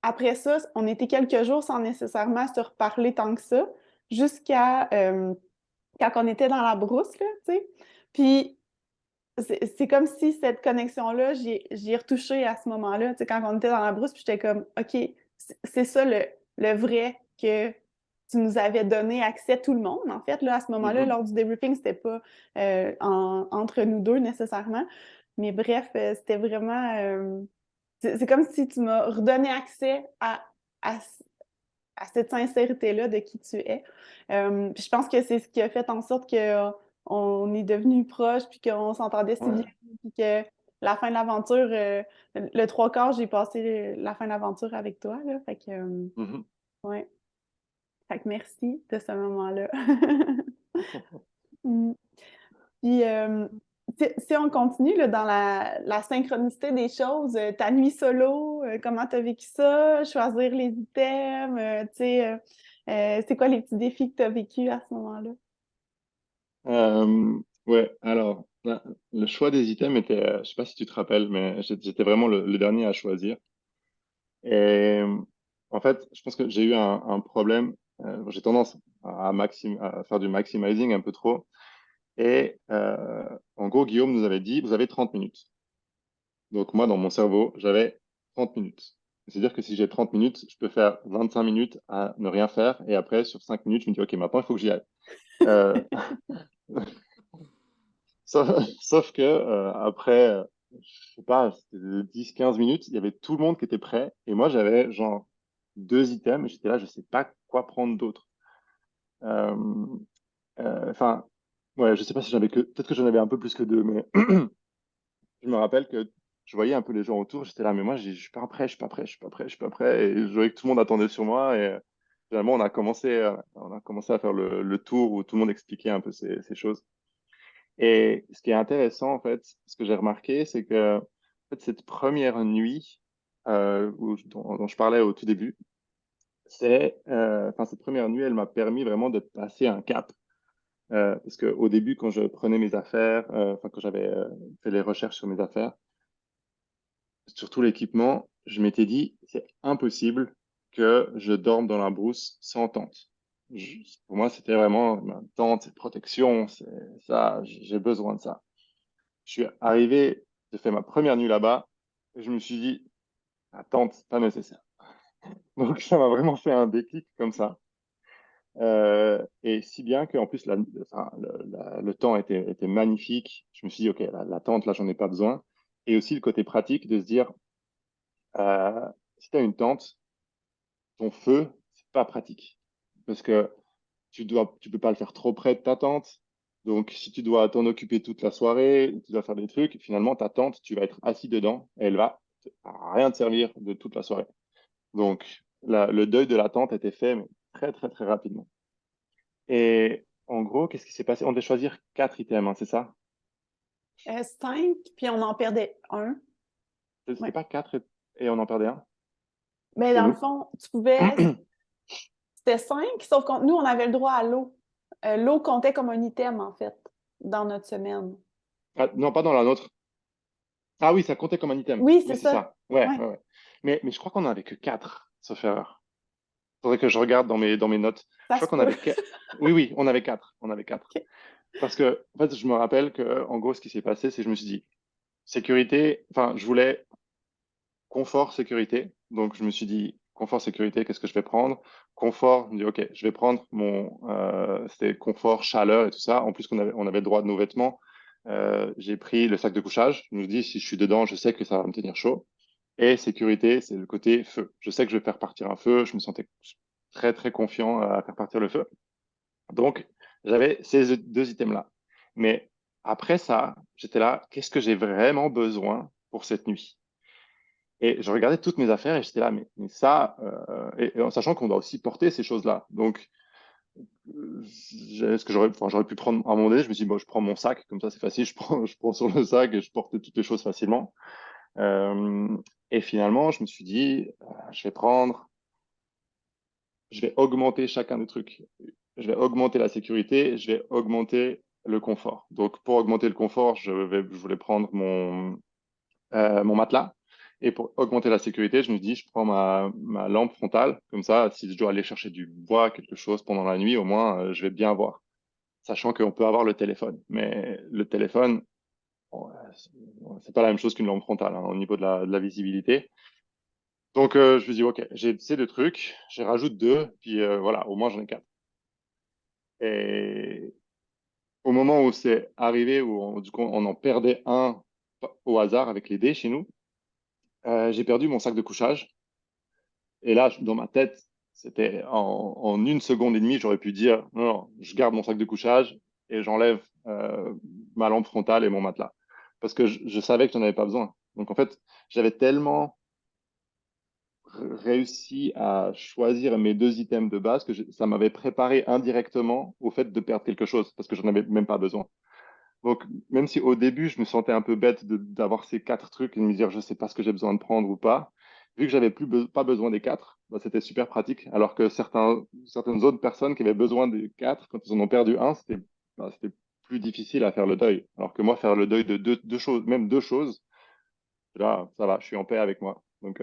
après ça, on était quelques jours sans nécessairement se reparler tant que ça, jusqu'à quand on était dans la brousse, là, tu sais. Puis c'est comme si cette connexion-là, j'y ai retouché à ce moment-là, tu sais, quand on était dans la brousse, puis j'étais comme, OK, c'est ça le vrai que tu nous avais donné accès tout le monde, en fait, là, à ce moment-là, Mhm. lors du debriefing, c'était pas entre nous deux nécessairement, mais bref, c'était vraiment, c'est comme si tu m'as redonné accès à, à cette sincérité-là de qui tu es. Puis je pense que c'est ce qui a fait en sorte que on est devenus proches, puis qu'on s'entendait si bien, Ouais. puis que la fin de l'aventure, le trois quarts, j'ai passé la fin de l'aventure avec toi, là. Fait que, Mhm. ouais. Fait que merci de ce moment-là. Mm. Puis, tu si on continue là, dans la synchronicité des choses, ta nuit solo, comment tu as vécu ça? Choisir les items, c'est quoi les petits défis que tu as vécu à ce moment-là? Ouais, alors, le choix des items était, je sais pas si tu te rappelles, mais j'étais vraiment le dernier à choisir. Et en fait, je pense que j'ai eu un problème. J'ai tendance à faire du maximizing un peu trop. Et en gros, Guillaume nous avait dit, vous avez 30 minutes. Donc moi, dans mon cerveau, j'avais 30 minutes. C'est-à-dire que si j'ai 30 minutes, je peux faire 25 minutes à ne rien faire. Et après, sur 5 minutes, je me dis, OK, maintenant, il faut que j'y aille. Euh, sauf que après, je sais pas, c'était 10-15 minutes, il y avait tout le monde qui était prêt. Et moi, j'avais genre 2 items. Et j'étais là, je sais pas quoi prendre d'autre. Euh, Enfin, ouais, je sais pas si j'avais que, peut-être que j'en avais un peu plus que 2, mais je me rappelle que je voyais un peu les gens autour, j'étais là, mais moi, je suis pas prêt, je suis pas prêt, je suis pas prêt, je suis pas prêt. Et je voyais que tout le monde attendait sur moi. Et finalement, on a commencé à faire le tour où tout le monde expliquait un peu ces choses. Et ce qui est intéressant, en fait, ce que j'ai remarqué, c'est que en fait, cette première nuit dont je parlais au tout début, enfin, cette première nuit, elle m'a permis vraiment de passer un cap. Parce qu'au début, quand je prenais mes affaires, enfin, quand j'avais fait les recherches sur mes affaires, sur tout l'équipement, je m'étais dit, c'est impossible que je dorme dans la brousse sans tente. Pour moi, c'était vraiment ma tente, c'est protection, c'est ça, j'ai besoin de ça. Je suis arrivé, j'ai fait ma première nuit là-bas, et je me suis dit, la tente, pas nécessaire. Donc, ça m'a vraiment fait un déclic comme ça. Et si bien qu'en plus, enfin, le temps était magnifique. Je me suis dit, OK, la tente, là, j'en ai pas besoin. Et aussi le côté pratique de se dire, si tu as une tente, ton feu, c'est pas pratique. Parce que tu peux pas le faire trop près de ta tente. Donc, si tu dois t'en occuper toute la soirée, tu dois faire des trucs, finalement, ta tente, tu vas être assis dedans et elle va à rien te servir de toute la soirée. Donc, le deuil de la tente était fait mais très, très, très rapidement. Et en gros, qu'est-ce qui s'est passé? On devait choisir 4 items, hein, c'est ça? 5, puis on en perdait un. C'était Ouais. pas 4 et on en perdait un Mais chez dans le nous? fond, tu pouvais. C'était 5, sauf que nous, on avait le droit à l'eau. L'eau comptait comme un item, en fait, dans notre semaine. Ah, non, pas dans la nôtre. Ah oui, ça comptait comme un item. Oui, c'est Oui, c'est ça. ça. Ouais, Ouais. ouais, ouais. Mais je crois qu'on n'en avait que 4, sauf erreur. Faudrait que je regarde dans mes notes. Je Ça crois se qu'on peut. avait Oui, oui, on avait 4. On avait 4. OK. Parce que, en fait, je me rappelle que, en gros, ce qui s'est passé, c'est que je me suis dit, sécurité, enfin, je voulais confort, sécurité. Donc, je me suis dit, confort, sécurité, qu'est-ce que je vais prendre? Confort, je me dis, OK, je vais prendre c'était confort, chaleur et tout ça. En plus, on avait le droit de nos vêtements. J'ai pris le sac de couchage. Je me dis, si je suis dedans, je sais que ça va me tenir chaud. Et sécurité, c'est le côté feu. Je sais que je vais faire partir un feu. Je me sentais très, très confiant à faire partir le feu. Donc, j'avais ces 2 items-là. Mais après ça, j'étais là, qu'est-ce que j'ai vraiment besoin pour cette nuit? Et je regardais toutes mes affaires et j'étais là, mais ça, et en sachant qu'on doit aussi porter ces choses-là. Donc, est-ce que j'aurais pu prendre à un moment donné, je me suis dit, bon, je prends mon sac, comme ça c'est facile, je prends sur le sac et je porte toutes les choses facilement. Euh, et finalement, je me suis dit, je vais augmenter chacun des trucs. Je vais augmenter la sécurité, je vais augmenter le confort. Donc, pour augmenter le confort, je voulais prendre mon matelas. Et pour augmenter la sécurité, je me dis, je prends ma lampe frontale. Comme ça, si je dois aller chercher du bois, quelque chose pendant la nuit, au moins, je vais bien voir. Sachant qu'on peut avoir le téléphone. Mais le téléphone, bon, c'est pas la même chose qu'une lampe frontale hein, au niveau de la visibilité. Donc, je me dis, OK, j'ai ces 2 trucs, j'y rajoute 2, puis voilà, au moins j'en ai 4. Et au moment où c'est arrivé, où du coup, on en perdait un au hasard avec les dés chez nous, j'ai perdu mon sac de couchage. Et là, dans ma tête, c'était en 1 seconde et demie, j'aurais pu dire, non, non, je garde mon sac de couchage et j'enlève ma lampe frontale et mon matelas. Parce que je savais que j'en avais pas besoin. Donc en fait, j'avais tellement réussi à choisir mes 2 items de base que ça m'avait préparé indirectement au fait de perdre quelque chose parce que j'en avais même pas besoin. Donc, même si au début, je me sentais un peu bête d'avoir ces 4 trucs et de me dire, je sais pas ce que j'ai besoin de prendre ou pas, vu que j'avais pas besoin des 4, bah, c'était super pratique. Alors que certaines autres personnes qui avaient besoin des 4, quand ils en ont perdu un, c'était plus difficile à faire le deuil. Alors que moi, faire le deuil de deux choses, même 2 choses, là, ça va, je suis en paix avec moi. Donc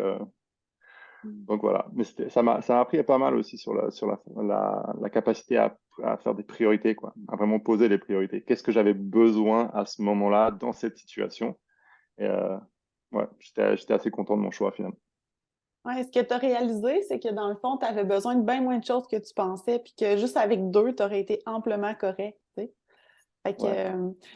voilà. Mais ça m'a appris pas mal aussi sur la capacité à faire des priorités, quoi. À vraiment poser les priorités. Qu'est-ce que j'avais besoin à ce moment-là, dans cette situation? Et ouais, j'étais assez content de mon choix finalement. Ouais, ce que tu as réalisé, c'est que dans le fond, tu avais besoin de bien moins de choses que tu pensais, puis que juste avec 2, tu aurais été amplement correct, tu sais. Fait que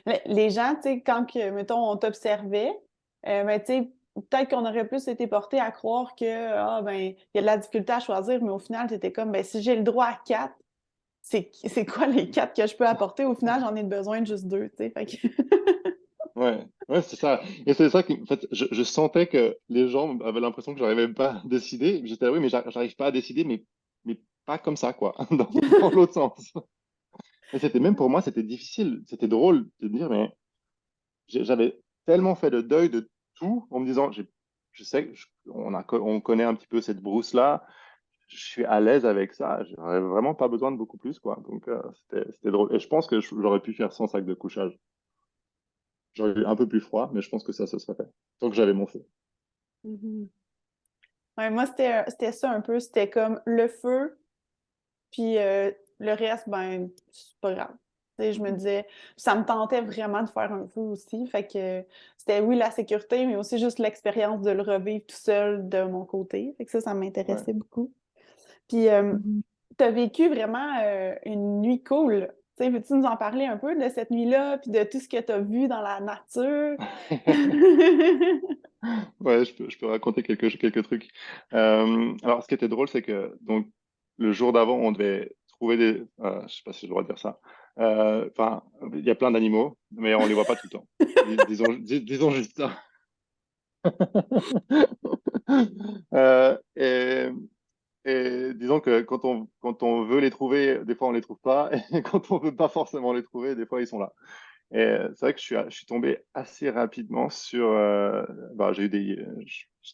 Ouais. les gens, tu sais, quand, mettons, on t'observait, ben, tu sais, peut-être qu'on aurait plus été porté à croire que, ah, ben, il y a de la difficulté à choisir, mais au final, tu étais comme, ben, si j'ai le droit à 4, c'est quoi les 4 que je peux apporter? Au final, j'en ai besoin de juste 2, tu sais. Fait que... Ouais, ouais, c'est ça. Et c'est ça qui, en fait, je sentais que les gens avaient l'impression que j'arrivais même pas à décider. J'étais là, oui, mais j'arrive pas à décider, mais pas comme ça, quoi, dans l'autre sens. Et c'était même pour moi, c'était difficile, c'était drôle de dire, mais j'avais tellement fait le deuil de tout en me disant, je sais, on connaît un petit peu cette brousse-là, je suis à l'aise avec ça, j'aurais vraiment pas besoin de beaucoup plus, quoi. Donc, c'était drôle. Et je pense que j'aurais pu faire 100 sacs de couchage. J'aurais eu un peu plus froid, mais je pense que ça se serait fait. Tant que j'avais mon feu. Mhm. Ouais, moi, c'était ça un peu. C'était comme le feu, puis le reste, ben, c'est pas grave. Tu sais, je me disais, ça me tentait vraiment de faire un feu aussi. Fait que c'était, oui, la sécurité, mais aussi juste l'expérience de le revivre tout seul de mon côté. Fait que ça Ouais. m'intéressait beaucoup. Puis, Mhm. tu as vécu vraiment une nuit cool. Tu sais, peux-tu nous en parler un peu de cette nuit-là, puis de tout ce que tu as vu dans la nature? Ouais, je peux raconter quelques trucs. Alors, ce qui était drôle, c'est que donc le jour d'avant, on devait trouver je sais pas si j'ai le droit de dire ça. Enfin, il y a plein d'animaux, mais on les voit pas tout le temps. Disons juste ça. Et disons que quand on veut les trouver, des fois on les trouve pas, et quand on veut pas forcément les trouver, des fois ils sont là. Et c'est vrai que je suis tombé assez rapidement sur. Bah, j'étais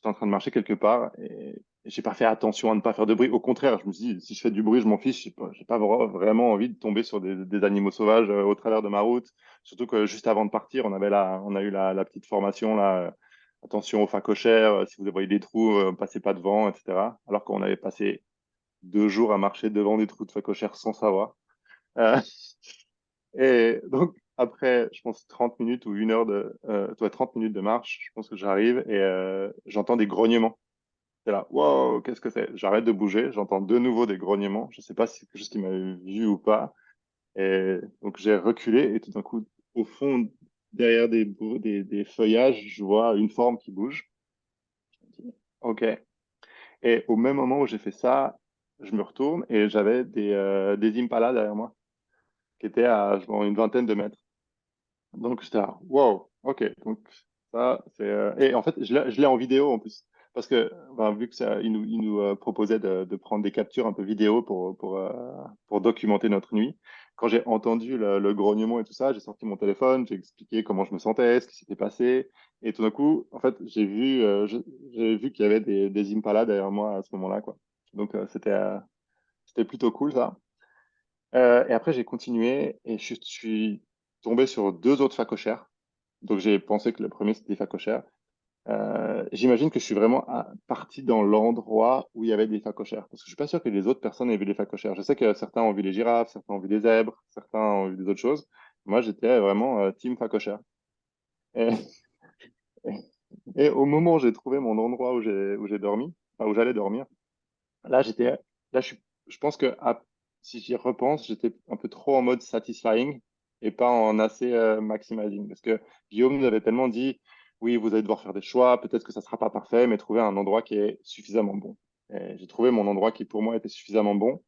en train de marcher quelque part et j'ai pas fait attention à ne pas faire de bruit. Au contraire, je me suis dit, si je fais du bruit, je m'en fiche. J'ai pas vraiment envie de tomber sur des animaux sauvages au travers de ma route. Surtout que juste avant de partir, on a eu la petite formation là. Attention aux phacochères, si vous voyez des trous, passez pas devant, etc. Alors qu'on avait passé 2 jours à marcher devant des trous de phacochères sans savoir. Euh, et donc, après, je pense 30 minutes ou 1 heure ouais, 30 minutes de marche, je pense que j'arrive et j'entends des grognements. C'est là, wow, qu'est-ce que c'est? J'arrête de bouger, j'entends de nouveau des grognements. Je sais pas si c'est quelque chose qui m'avait vu ou pas. Et donc, j'ai reculé et tout d'un coup, au fond, derrière des feuillages, je vois une forme qui bouge. Ok. Et au même moment où j'ai fait ça, je me retourne et j'avais des impalas derrière moi qui étaient à je pense, une vingtaine de mètres. Donc, j'étais là, wow, ok. Donc, ça, c'est. Et en fait, je l'ai en vidéo en plus. Parce que, ben, vu que il nous proposait de prendre des captures un peu vidéo pour documenter notre nuit, quand j'ai entendu le grognement et tout ça, j'ai sorti mon téléphone, j'ai expliqué comment je me sentais, ce qui s'était passé. Et tout d'un coup, en fait, j'ai vu qu'il y avait des impalas derrière moi à ce moment-là, quoi. Donc, c'était plutôt cool, ça. Et après, j'ai continué et je suis tombé sur 2 autres phacochères. Donc, j'ai pensé que le premier, c'était des phacochères. J'imagine que je suis vraiment parti dans l'endroit où il y avait des phacochères. Parce que je suis pas sûr que les autres personnes aient vu des phacochères. Je sais que certains ont vu les girafes, certains ont vu des zèbres, certains ont vu des autres choses. Moi, j'étais vraiment team phacochère. Et, et au moment où j'ai trouvé mon endroit où j'ai dormi, enfin, où j'allais dormir, là, là, je pense que si j'y repense, j'étais un peu trop en mode satisfying et pas en assez maximizing. Parce que Guillaume nous avait tellement dit, oui, vous allez devoir faire des choix, peut-être que ça sera pas parfait, mais trouver un endroit qui est suffisamment bon. Et j'ai trouvé mon endroit qui, pour moi, était suffisamment bon.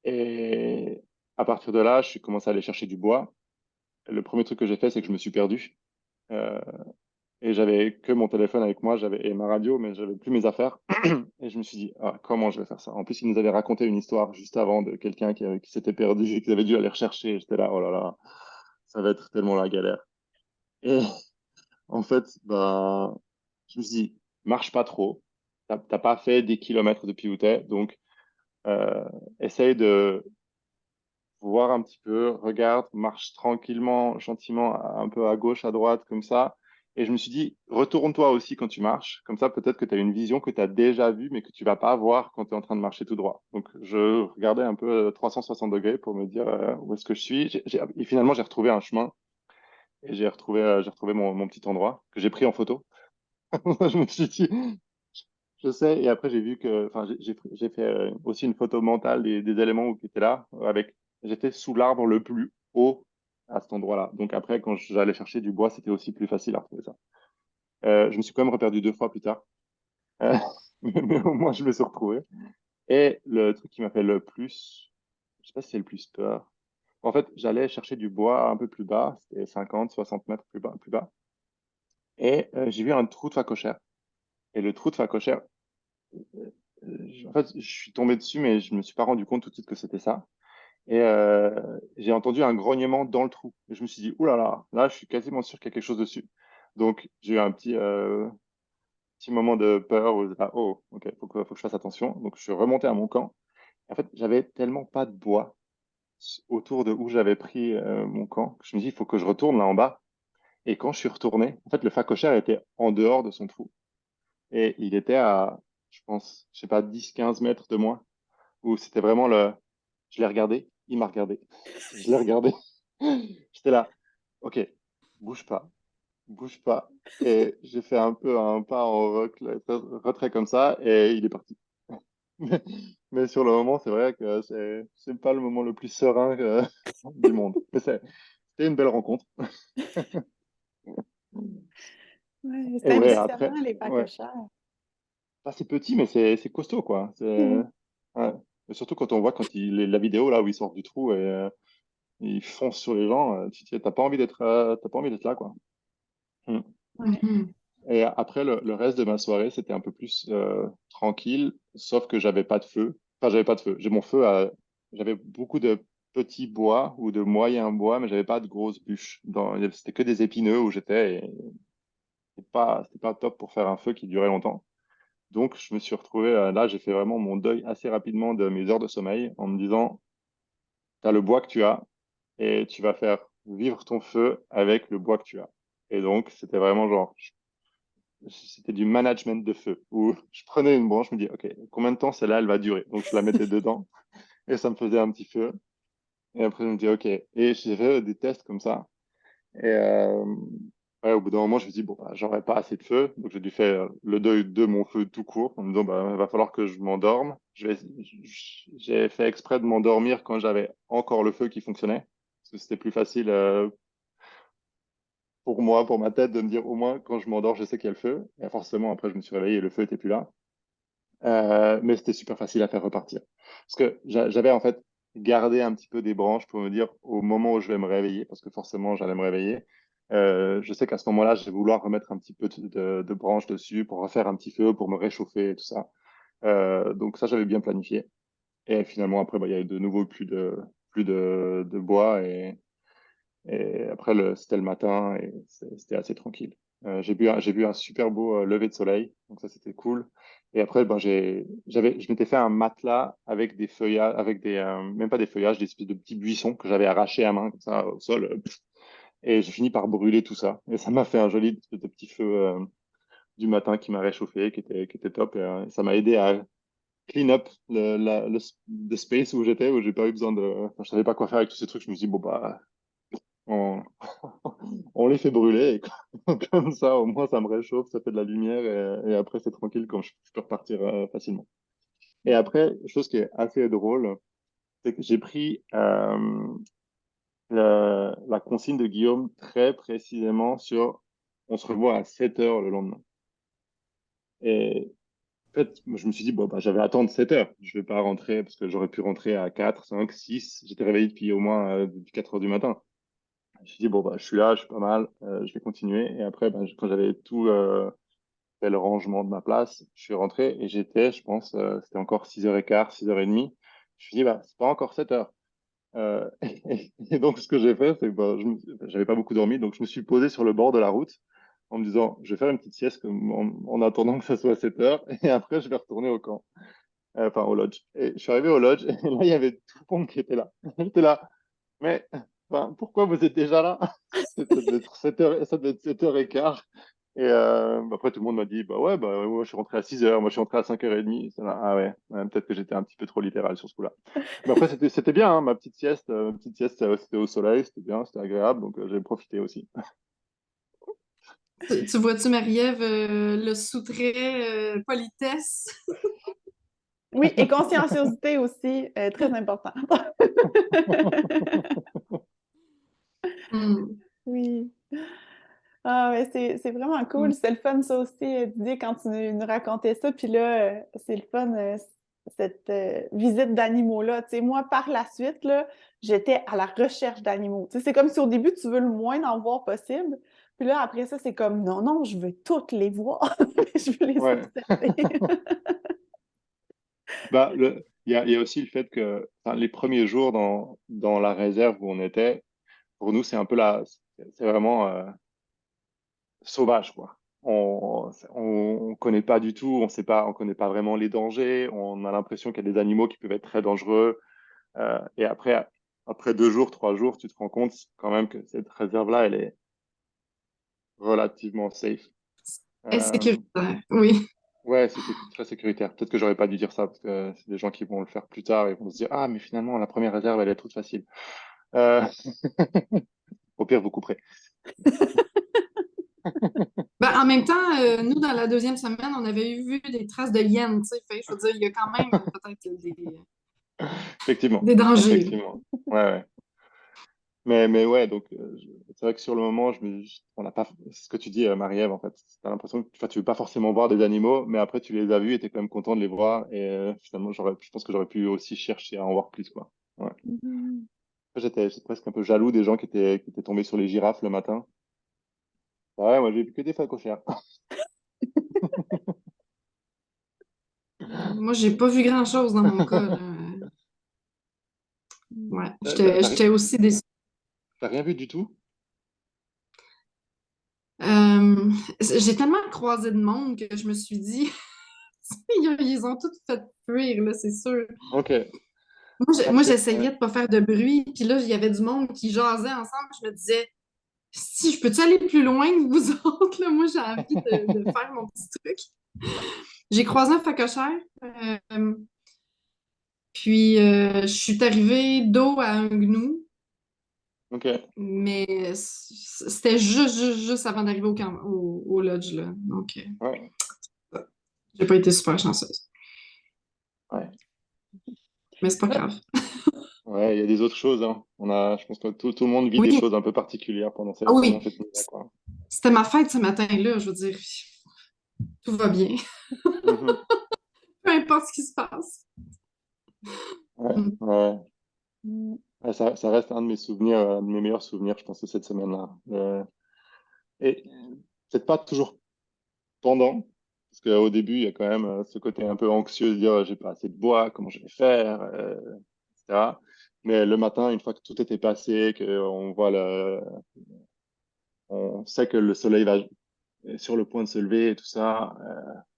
Et à partir de là, je suis commencé à aller chercher du bois. Le premier truc que j'ai fait, c'est que je me suis perdu. Euh, et j'avais que mon téléphone avec moi, et ma radio, mais j'avais plus mes affaires. Et je me suis dit, ah, comment je vais faire ça? En plus, il nous avait raconté une histoire juste avant de quelqu'un qui s'était perdu et qui avait dû aller rechercher. J'étais là, oh là là, ça va être tellement la galère. Et en fait, bah, je me suis dit, marche pas trop. T'as pas fait des kilomètres depuis où t'es, donc euh, essaye de voir un petit peu, regarde, marche tranquillement, gentiment, un peu à gauche, à droite, comme ça. Et je me suis dit, retourne-toi aussi quand tu marches. Comme ça, peut-être que tu as une vision que tu as déjà vue, mais que tu vas pas voir quand tu es en train de marcher tout droit. Donc, je regardais un peu 360 degrés pour me dire où est-ce que je suis. Et finalement, j'ai retrouvé un chemin et j'ai retrouvé mon petit endroit que j'ai pris en photo. Je me suis dit, je sais. Et après, j'ai vu que, enfin, j'ai fait aussi une photo mentale des éléments qui étaient là. J'étais sous l'arbre le plus haut à cet endroit-là. Donc après, quand j'allais chercher du bois, c'était aussi plus facile à retrouver ça. Je me suis quand même reperdu 2 fois plus tard. Euh, mais au moins, je me suis retrouvé. Et le truc qui m'a fait le plus, je sais pas si c'est le plus peur. En fait, j'allais chercher du bois un peu plus bas. C'était 50, 60 mètres plus bas, plus bas. Et j'ai vu un trou de phacochère. Et le trou de phacochère, en fait, je suis tombé dessus, mais je me suis pas rendu compte tout de suite que c'était ça. Et j'ai entendu un grognement dans le trou. Et je me suis dit, ouh là, je suis quasiment sûr qu'il y a quelque chose dessus. Donc, j'ai eu un petit moment de peur où, ah, oh, ok, faut que je fasse attention. Donc, je suis remonté à mon camp. En fait, j'avais tellement pas de bois autour de où j'avais pris mon camp que je me dis, il faut que je retourne là en bas. Et quand je suis retourné, en fait, le phacochère était en dehors de son trou. Et il était à, je pense, je sais pas, 10, 15 mètres de moi, où c'était vraiment le. Je l'ai regardé, il m'a regardé. Je l'ai regardé. J'étais là, ok, bouge pas, bouge pas. Et j'ai fait un peu un pas en retrait comme ça, et il est parti. Mais, mais sur le moment, c'est vrai que c'est pas le moment le plus serein du monde. Mais c'était une belle rencontre. Ouais, Et c'est ouais, après, impressionnant, les ouais. phacochères. Pas c'est petit, mais c'est costaud, quoi. Ouais. Et surtout quand on voit la vidéo là où il sort du trou et il fonce sur les gens, t'as pas envie t'as pas envie d'être là, quoi. Mm. Ouais. Mhm. Et après, le reste de ma soirée, c'était un peu plus tranquille, sauf que j'avais pas de feu. Enfin, j'avais pas de feu. J'avais beaucoup de petits bois ou de moyens bois, mais j'avais pas de grosses bûches. C'était que des épineux où j'étais et c'était pas top pour faire un feu qui durait longtemps. Donc, je me suis retrouvé là, j'ai fait vraiment mon deuil assez rapidement de mes heures de sommeil en me disant, tu as le bois que tu as et tu vas faire vivre ton feu avec le bois que tu as. Et donc, c'était vraiment genre, c'était du management de feu où je prenais une branche, je me dis, OK, combien de temps celle-là, elle va durer? Donc, je la mettais dedans et ça me faisait un petit feu. Et après, je me dis, OK. Et j'ai fait des tests comme ça. Et ouais, au bout d'un moment, je me dis, bon, bah, j'aurais pas assez de feu. Donc, j'ai dû faire le deuil de mon feu tout court en me disant, bah, il va falloir que je m'endorme. J'ai fait exprès de m'endormir quand j'avais encore le feu qui fonctionnait. Parce que c'était plus facile pour moi, pour ma tête, de me dire, au moins, quand je m'endors, je sais qu'il y a le feu. Et forcément, après, je me suis réveillé et le feu était plus là. Mais c'était super facile à faire repartir. Parce que j'avais en fait gardé un petit peu des branches pour me dire au moment où je vais me réveiller, parce que forcément j'allais me réveiller, je sais qu'à ce moment-là, je vais vouloir remettre un petit peu de branches dessus pour refaire un petit feu, pour me réchauffer et tout ça. Donc ça, j'avais bien planifié. Et finalement, après, bah, il y avait de nouveau plus de bois et après, c'était le matin et c'était assez tranquille. J'ai vu un super beau lever de soleil, donc ça c'était cool. Et après, ben, je m'étais fait un matelas avec des feuillages, même pas des feuillages, des espèces de petits buissons que j'avais arrachés à main comme ça au sol. Et j'ai fini par brûler tout ça. Et ça m'a fait un joli espèce de petit feu du matin qui m'a réchauffé, qui était top. Et ça m'a aidé à clean up le space où j'étais, où j'ai pas eu besoin de. Enfin, je savais pas quoi faire avec tous ces trucs. Je me suis dit, bon, bah, on, on les fait brûler et comme ça, au moins, ça me réchauffe, ça fait de la lumière et après, c'est tranquille quand je peux repartir facilement. Et après, chose qui est assez drôle, c'est que j'ai pris la consigne de Guillaume très précisément sur on se revoit à 7 heures le lendemain. Et en fait, moi, je me suis dit, bon, bah, j'avais à attendre 7 heures. Je vais pas rentrer parce que j'aurais pu rentrer à 4, 5, 6. J'étais réveillé depuis au moins depuis 4 heures du matin. Je me suis dit, bon, bah, je suis là, je suis pas mal, je vais continuer. Et après, bah, quand j'avais tout fait le rangement de ma place, je suis rentré et j'étais, je pense, c'était encore 6h15, 6h30. Je me suis dit, bah, c'est pas encore 7 heures. Et donc, ce que j'ai fait, c'est que j'avais pas beaucoup dormi, donc je me suis posé sur le bord de la route en me disant, je vais faire une petite sieste en attendant que ça soit 7 heures, et après, je vais retourner au camp, enfin au lodge. Et je suis arrivé au lodge, et là, il y avait tout le monde qui était là. J'étais là, mais enfin, pourquoi vous êtes déjà là? Ça devait être 7h, ça devait être 7h15. Et après, tout le monde m'a dit, bah ouais, moi, je suis rentré à 6 heures, moi, je suis rentré à 5h30. Ah ouais, peut-être que j'étais un petit peu trop littéral sur ce coup-là. Mais après, c'était bien, hein, ma petite sieste, c'était au soleil, c'était bien, c'était agréable, donc j'ai profité aussi. Tu vois-tu, Marie-Ève, le sous-trait politesse? Oui, et conscienciosité aussi, très important. Hmm. Oui. Ah ouais, c'est vraiment Hmm. cool. C'est le fun, ça aussi, Didier, quand tu nous racontais ça. Puis là, c'est le fun, cette visite d'animaux-là. Tu sais, moi, par la suite, là, j'étais à la recherche d'animaux. Tu sais, c'est comme si au début, tu veux le moins en voir possible. Puis là, après ça, c'est comme, non, non, je veux toutes les voir. Je veux les Ouais. observer. Bah, il y a aussi le fait que enfin, les premiers jours dans la réserve où on était, pour nous, c'est un peu c'est vraiment sauvage, quoi. On connaît pas du tout, on connaît pas vraiment les dangers, on a l'impression qu'il y a des animaux qui peuvent être très dangereux. Et après 2 jours, 3 jours, tu te rends compte quand même que cette réserve-là, elle est relativement safe. Euh, Insécuritaire, oui. ouais, c'est très sécuritaire. Peut-être que j'aurais pas dû dire ça parce que c'est des gens qui vont le faire plus tard et vont se dire, ah, mais finalement, la première réserve, elle est toute facile. Euh, Au pire, vous couperez. Ben, en même temps, nous, dans la deuxième semaine, on avait vu des traces de hyènes, tu sais. Fait, je veux dire, il y a quand même peut-être Effectivement, des dangers, là. effectivement. Ouais, ouais. Mais ouais, donc c'est vrai que sur le moment, on n'a pas c'est ce que tu dis, Marie-Ève, en fait. T'as l'impression que enfin, tu veux pas forcément voir des animaux, mais après tu les as vus et t'es quand même content de les voir. Et finalement, je pense que j'aurais pu aussi chercher à en voir plus, quoi. Ouais. Mhm. J'étais presque un peu jaloux des gens qui étaient tombés sur les girafes le matin. Ah ouais, moi j'ai vu que des phacochères. Moi, j'ai pas vu grand-chose dans mon cas, là. Ouais, j'étais aussi déçue. T'as rien vu du tout? Euh, j'ai tellement croisé de monde que je me suis dit, ils ont toutes fait fuir, là, c'est sûr. Ok. Moi, Parce que, j'essayais ouais. de pas faire de bruit, puis là, il y avait du monde qui jasait ensemble. Je me disais, si je peux-tu aller plus loin que vous autres, là? Moi, j'ai envie de faire mon petit truc. J'ai croisé un phacochère, puis je suis arrivée dos à un gnou, Ok. mais c'était juste avant d'arriver au lodge, là. Donc, Ouais. j'ai pas été super chanceuse. Ouais. Mais c'est pas grave. Ouais, il y a des autres choses, hein. Je pense que tout le monde vit des Oui, choses un peu particulières ah pendant oui, cette nuit-là, quoi. c'était ma fête ce matin-là, je veux dire, tout va bien. Mhm. Peu importe ce qui se passe. Ouais, Mm. ouais. Mm. Ouais, ça reste un de mes souvenirs, un de mes meilleurs souvenirs, je pense, de cette semaine-là. Et peut-être pas toujours pendant, parce qu'au début, il y a quand même ce côté un peu anxieux de dire, j'ai pas assez de bois, comment je vais faire, etc. Mais le matin, une fois que tout était passé, qu'on voit on sait que le soleil est sur le point de se lever et tout ça,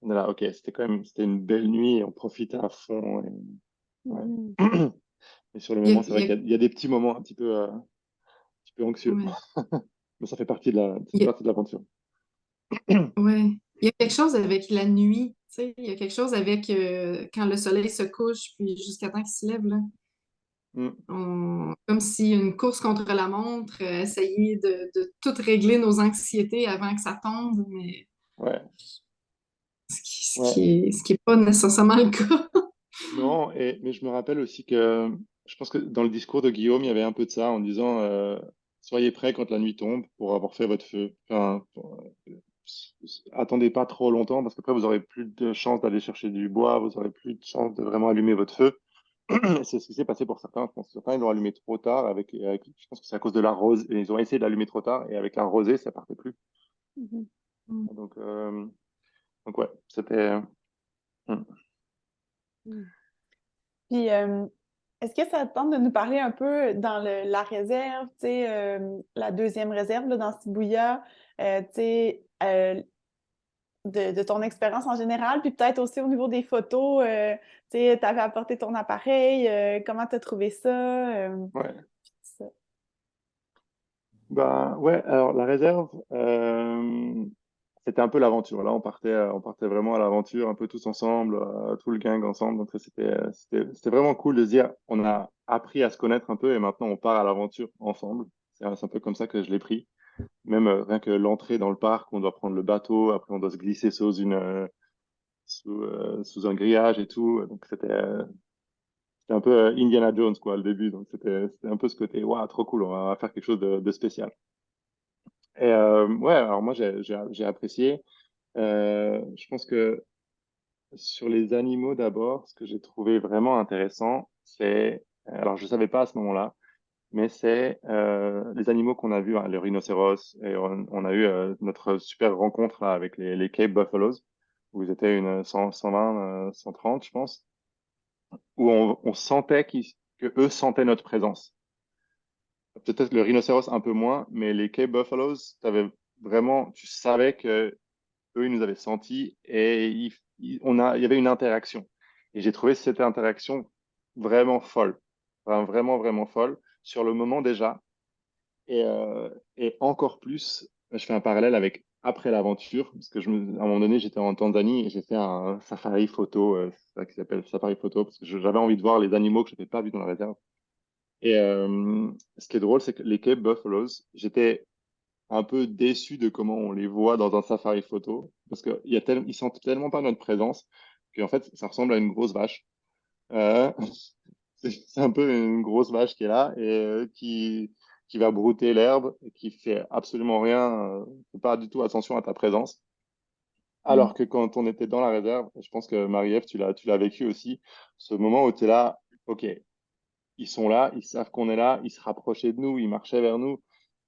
on est là, ok, c'était une belle nuit et on profitait à fond. Ouais. Mhm. Et sur le Il y moment, a- c'est il y vrai a- qu'il y a des petits moments un petit peu anxieux. ouais, Mais ça fait partie ça il fait y a- partie de l'aventure. ouais. Il y a quelque chose avec la nuit, tu sais, il y a quelque chose avec quand le soleil se couche, puis jusqu'à temps qu'il se lève, là. Mm. Comme si une course contre la montre, essayer de tout régler nos anxiétés avant que ça tombe, mais Ouais, ce ouais. qui est pas nécessairement le cas. Non, mais je me rappelle aussi que je pense que dans le discours de Guillaume, il y avait un peu de ça en disant soyez prêts quand la nuit tombe pour avoir fait votre feu. Enfin, attendez pas trop longtemps parce qu'après vous aurez plus de chance d'aller chercher du bois, vous aurez plus de chance de vraiment allumer votre feu. C'est ce qui s'est passé pour certains. Je pense que certains ils l'ont allumé trop tard je pense que c'est à cause de la rose. Et ils ont essayé d'allumer trop tard et avec la rosée, ça partait plus. Mhm. Donc, ouais, c'était. Hmm. Mhm. Puis, Est-ce que ça te tente de nous parler un peu dans la réserve, tu sais, la deuxième réserve là, dans Shibuya, tu sais, de ton expérience en général, puis peut-être aussi au niveau des photos, tu sais, t'avais apporté ton appareil, comment t'as trouvé ça? Ouais. Ça. Ben ouais, alors la réserve, c'était un peu l'aventure. Là, on partait vraiment à l'aventure, un peu tous ensemble, tout le gang ensemble. Donc ça, c'était vraiment cool de se dire, on a appris à se connaître un peu et maintenant on part à l'aventure ensemble. C'est un peu comme ça que je l'ai pris. Même rien que l'entrée dans le parc, on doit prendre le bateau, après on doit se glisser sous un grillage et tout. Donc c'était un peu Indiana Jones quoi, le début. Donc c'était un peu ce côté, waouh, trop cool, on va faire quelque chose de spécial. Et ouais, alors moi j'ai apprécié. Je pense que sur les animaux d'abord, ce que j'ai trouvé vraiment intéressant, c'est, alors je savais pas à ce moment-là, mais c'est les animaux qu'on a vus, hein, le rhinocéros, et on a eu notre super rencontre là avec les Cape Buffaloes, où ils étaient une 120, 130, je pense, où on sentait que eux sentaient notre présence. Peut-être le rhinocéros un peu moins, mais les Cape Buffaloes, tu savais que eux, ils nous avaient sentis et il y avait une interaction. Et j'ai trouvé cette interaction vraiment folle. Enfin, vraiment, vraiment folle sur le moment déjà. Et encore plus, je fais un parallèle avec après l'aventure, parce que à un moment donné, j'étais en Tanzanie et j'ai fait un safari photo, c'est ça qui s'appelle safari photo, parce que j'avais envie de voir les animaux que je n'avais pas vus dans la réserve. Et ce qui est drôle, c'est que les Cape Buffaloes, j'étais un peu déçu de comment on les voit dans un safari photo, parce ils sentent tellement pas notre présence qu'en fait, ça ressemble à une grosse vache. Euh, c'est un peu une grosse vache qui est là et qui va brouter l'herbe et qui fait absolument rien, fait pas du tout attention à ta présence. Alors que quand on était dans la réserve, je pense que Marie-Ève, tu l'as vécu aussi, ce moment où tu es là, ok, ils sont là, ils savent qu'on est là, ils se rapprochaient de nous, ils marchaient vers nous.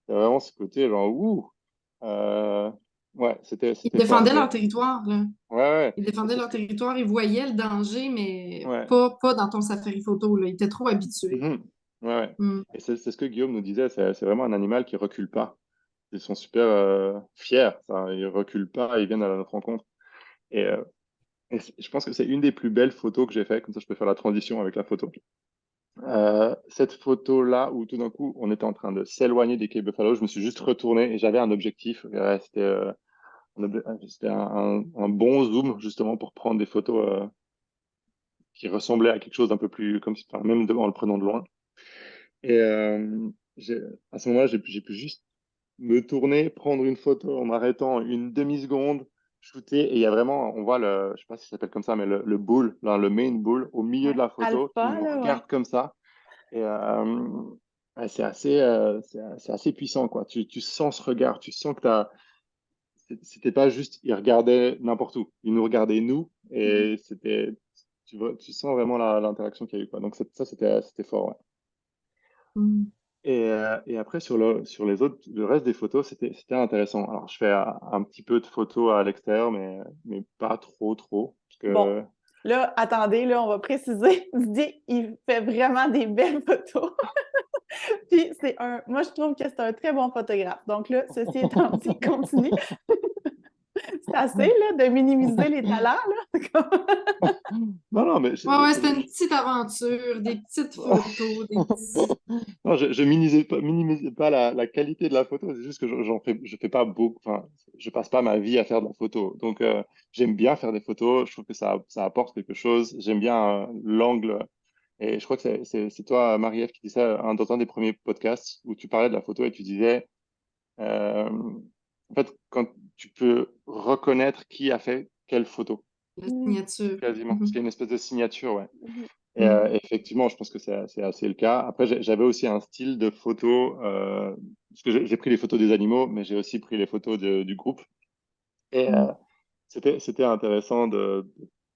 C'est vraiment ce côté, genre, ouh, euh, ouais, Ils c'était fort. défendaient leur territoire, là. Ouais, ouais, Ils et défendaient c'est ce leur que, territoire, ils voyaient le danger, mais ouais, pas dans ton safari photo, là. Ils étaient trop habitués. mhm, ouais, ouais. Mm. Et c'est ce que Guillaume nous disait, c'est vraiment un animal qui recule pas. Ils sont super fiers, ça. Ils reculent pas, ils viennent à notre rencontre. Et, je pense que c'est une des plus belles photos que j'ai fait, comme ça je peux faire la transition avec la photo. Cette photo-là, où tout d'un coup, on était en train de s'éloigner des Cape Buffalo, je me suis juste retourné et j'avais un objectif. C'était un bon zoom, justement, pour prendre des photos qui ressemblaient à quelque chose d'un peu plus, comme si, enfin, même en le prenant de loin. Et j'ai- à ce moment-là, j'ai pu juste me tourner, prendre une photo en m'arrêtant une demi-seconde, shooter, et il y a vraiment, on voit je sais pas si ça s'appelle comme ça, mais le bull, là, le main bull, au milieu de Ouais. la photo, qui Alpha, nous là, ouais. regarde comme ça. Et ouais, c'est assez puissant, quoi. Tu sens ce regard, tu sens que c'était pas juste, il regardait n'importe où, il nous regardait nous, Mm. et tu vois, tu sens vraiment l'interaction qu'il y a eu, quoi. Donc ça, c'était fort, ouais. Mm. Et après, sur le reste des photos, c'était intéressant. Alors, je fais un petit peu de photos à l'extérieur, mais pas trop, trop. Parce Bon, que, là, attendez, là, on va préciser. Didier, il fait vraiment des belles photos. Puis moi, je trouve que c'est un très bon photographe. Donc là, ceci étant dit, continue. C'est assez, là, de minimiser les talents, là. non, non, mais Ouais, ouais, c'était une petite aventure, des petites photos, des petits... non, je minimisais pas la qualité de la photo. C'est juste que je fais pas beaucoup, enfin, je passe pas ma vie à faire de la photo. Donc, j'aime bien faire des photos. Je trouve que ça apporte quelque chose. J'aime bien l'angle. Et je crois que c'est toi, Marie-Ève, qui dis ça dans un des premiers podcasts où tu parlais de la photo et tu disais, euh, en fait, quand tu peux reconnaître qui a fait quelle photo, La Mm, signature. quasiment, parce qu'il y Mhm. a une espèce de signature, ouais. mhm, Et Mm. effectivement, je pense que c'est assez le cas. Après, j'avais aussi un style de photo, parce que j'ai pris les photos des animaux, mais j'ai aussi pris les photos du groupe. Et Mm. c'était intéressant de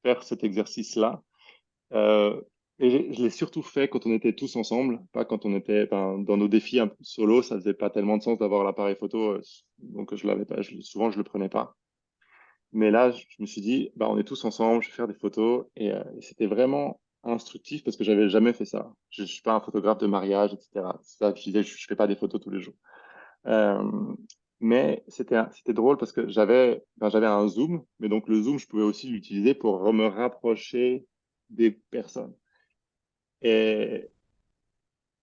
faire cet exercice-là. Euh, et je l'ai surtout fait quand on était tous ensemble, pas quand on était enfin, dans nos défis un peu solo. Ça faisait pas tellement de sens d'avoir l'appareil photo, donc je l'avais pas. Souvent, je le prenais pas. Mais là, je me suis dit, bah, on est tous ensemble, je vais faire des photos. Et c'était vraiment. instructif parce que j'avais jamais fait ça. Je suis pas un photographe de mariage, etc. C'est ça, je disais, je fais pas des photos tous les jours. Euh, mais c'était drôle parce que j'avais un zoom, mais donc le zoom, je pouvais aussi l'utiliser pour me rapprocher des personnes. Et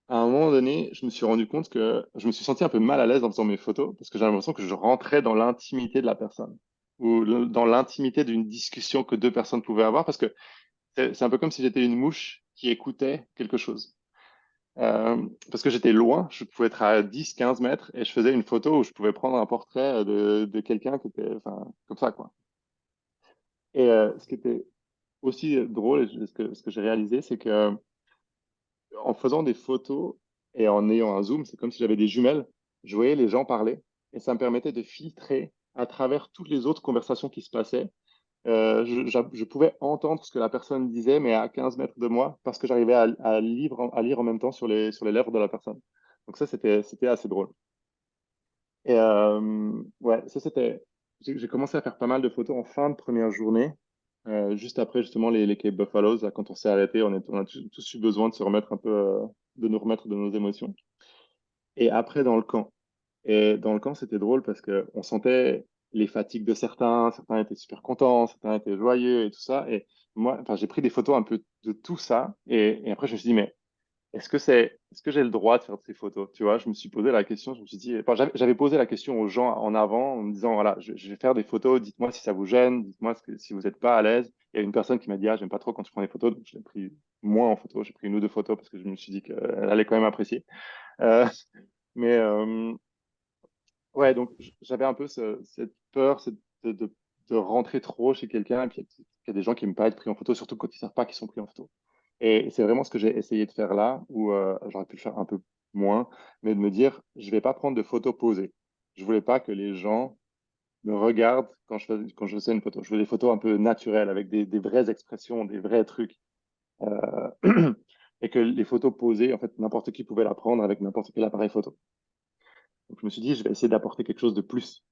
à un moment donné, je me suis rendu compte que je me suis senti un peu mal à l'aise en faisant mes photos parce que j'ai l'impression que je rentrais dans l'intimité de la personne ou dans l'intimité d'une discussion que deux personnes pouvaient avoir parce que c'est un peu comme si j'étais une mouche qui écoutait quelque chose. Parce que j'étais loin, je pouvais être à 10, 15 mètres et je faisais une photo où je pouvais prendre un portrait de quelqu'un qui était, enfin, comme ça, quoi. Et ce qui était aussi drôle, et ce que j'ai réalisé, c'est que en faisant des photos et en ayant un zoom, c'est comme si j'avais des jumelles, je voyais les gens parler et ça me permettait de filtrer à travers toutes les autres conversations qui se passaient. Je pouvais entendre ce que la personne disait, mais à 15 mètres de moi, parce que j'arrivais à lire en même temps sur les lèvres de la personne. Donc ça, c'était assez drôle. Et ouais, ça c'était. J'ai commencé à faire pas mal de photos en fin de première journée, juste après justement les Cape Buffaloes. Là, quand on s'est arrêté, on a tous eu besoin de se remettre un peu, de nous remettre de nos émotions. Et après dans le camp. Et dans le camp, c'était drôle parce que on sentait les fatigues de certains. Certains étaient super contents, certains étaient joyeux et tout ça. Et moi, enfin, j'ai pris des photos un peu de tout ça. Et après, je me suis dit, mais est-ce que j'ai le droit de faire de ces photos? Tu vois, je me suis posé la question, je me suis dit, enfin, j'avais posé la question aux gens en avant en me disant, voilà, je vais faire des photos, dites-moi si ça vous gêne, dites-moi si vous n'êtes pas à l'aise. Il y a une personne qui m'a dit, ah, j'aime pas trop quand tu prends des photos, donc je l'ai pris moins en photo, j'ai pris une ou deux photos parce que je me suis dit qu'elle allait quand même apprécier. Euh, mais ouais, donc j'avais un peu cette peur de rentrer trop chez quelqu'un, et puis il y a des gens qui n'aiment pas être pris en photo, surtout quand ils ne savent pas qu'ils sont pris en photo. Et c'est vraiment ce que j'ai essayé de faire là, où j'aurais pu le faire un peu moins, mais de me dire, je ne vais pas prendre de photos posées. Je voulais pas que les gens me regardent quand je faisais une photo. Je voulais des photos un peu naturelles, avec des vraies expressions, des vrais trucs. Euh, et que les photos posées, en fait, n'importe qui pouvait la prendre avec n'importe quel appareil photo. Donc je me suis dit, je vais essayer d'apporter quelque chose de plus.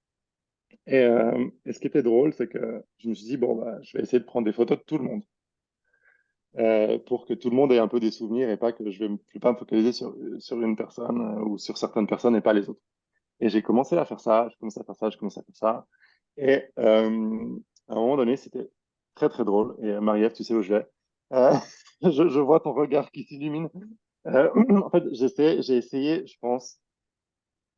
Et ce qui était drôle, c'est que je me suis dit, bon, bah, je vais essayer de prendre des photos de tout le monde pour que tout le monde ait un peu des souvenirs et pas que je vais pas me focaliser sur une personne ou sur certaines personnes et pas les autres. Et j'ai commencé à faire ça, j'ai commencé à faire ça, j'ai commencé à faire ça. Et à un moment donné, c'était très, très drôle. Et Marie-Ève, tu sais où je vais. Euh, je vois ton regard qui s'illumine. En fait, j'ai essayé, je pense,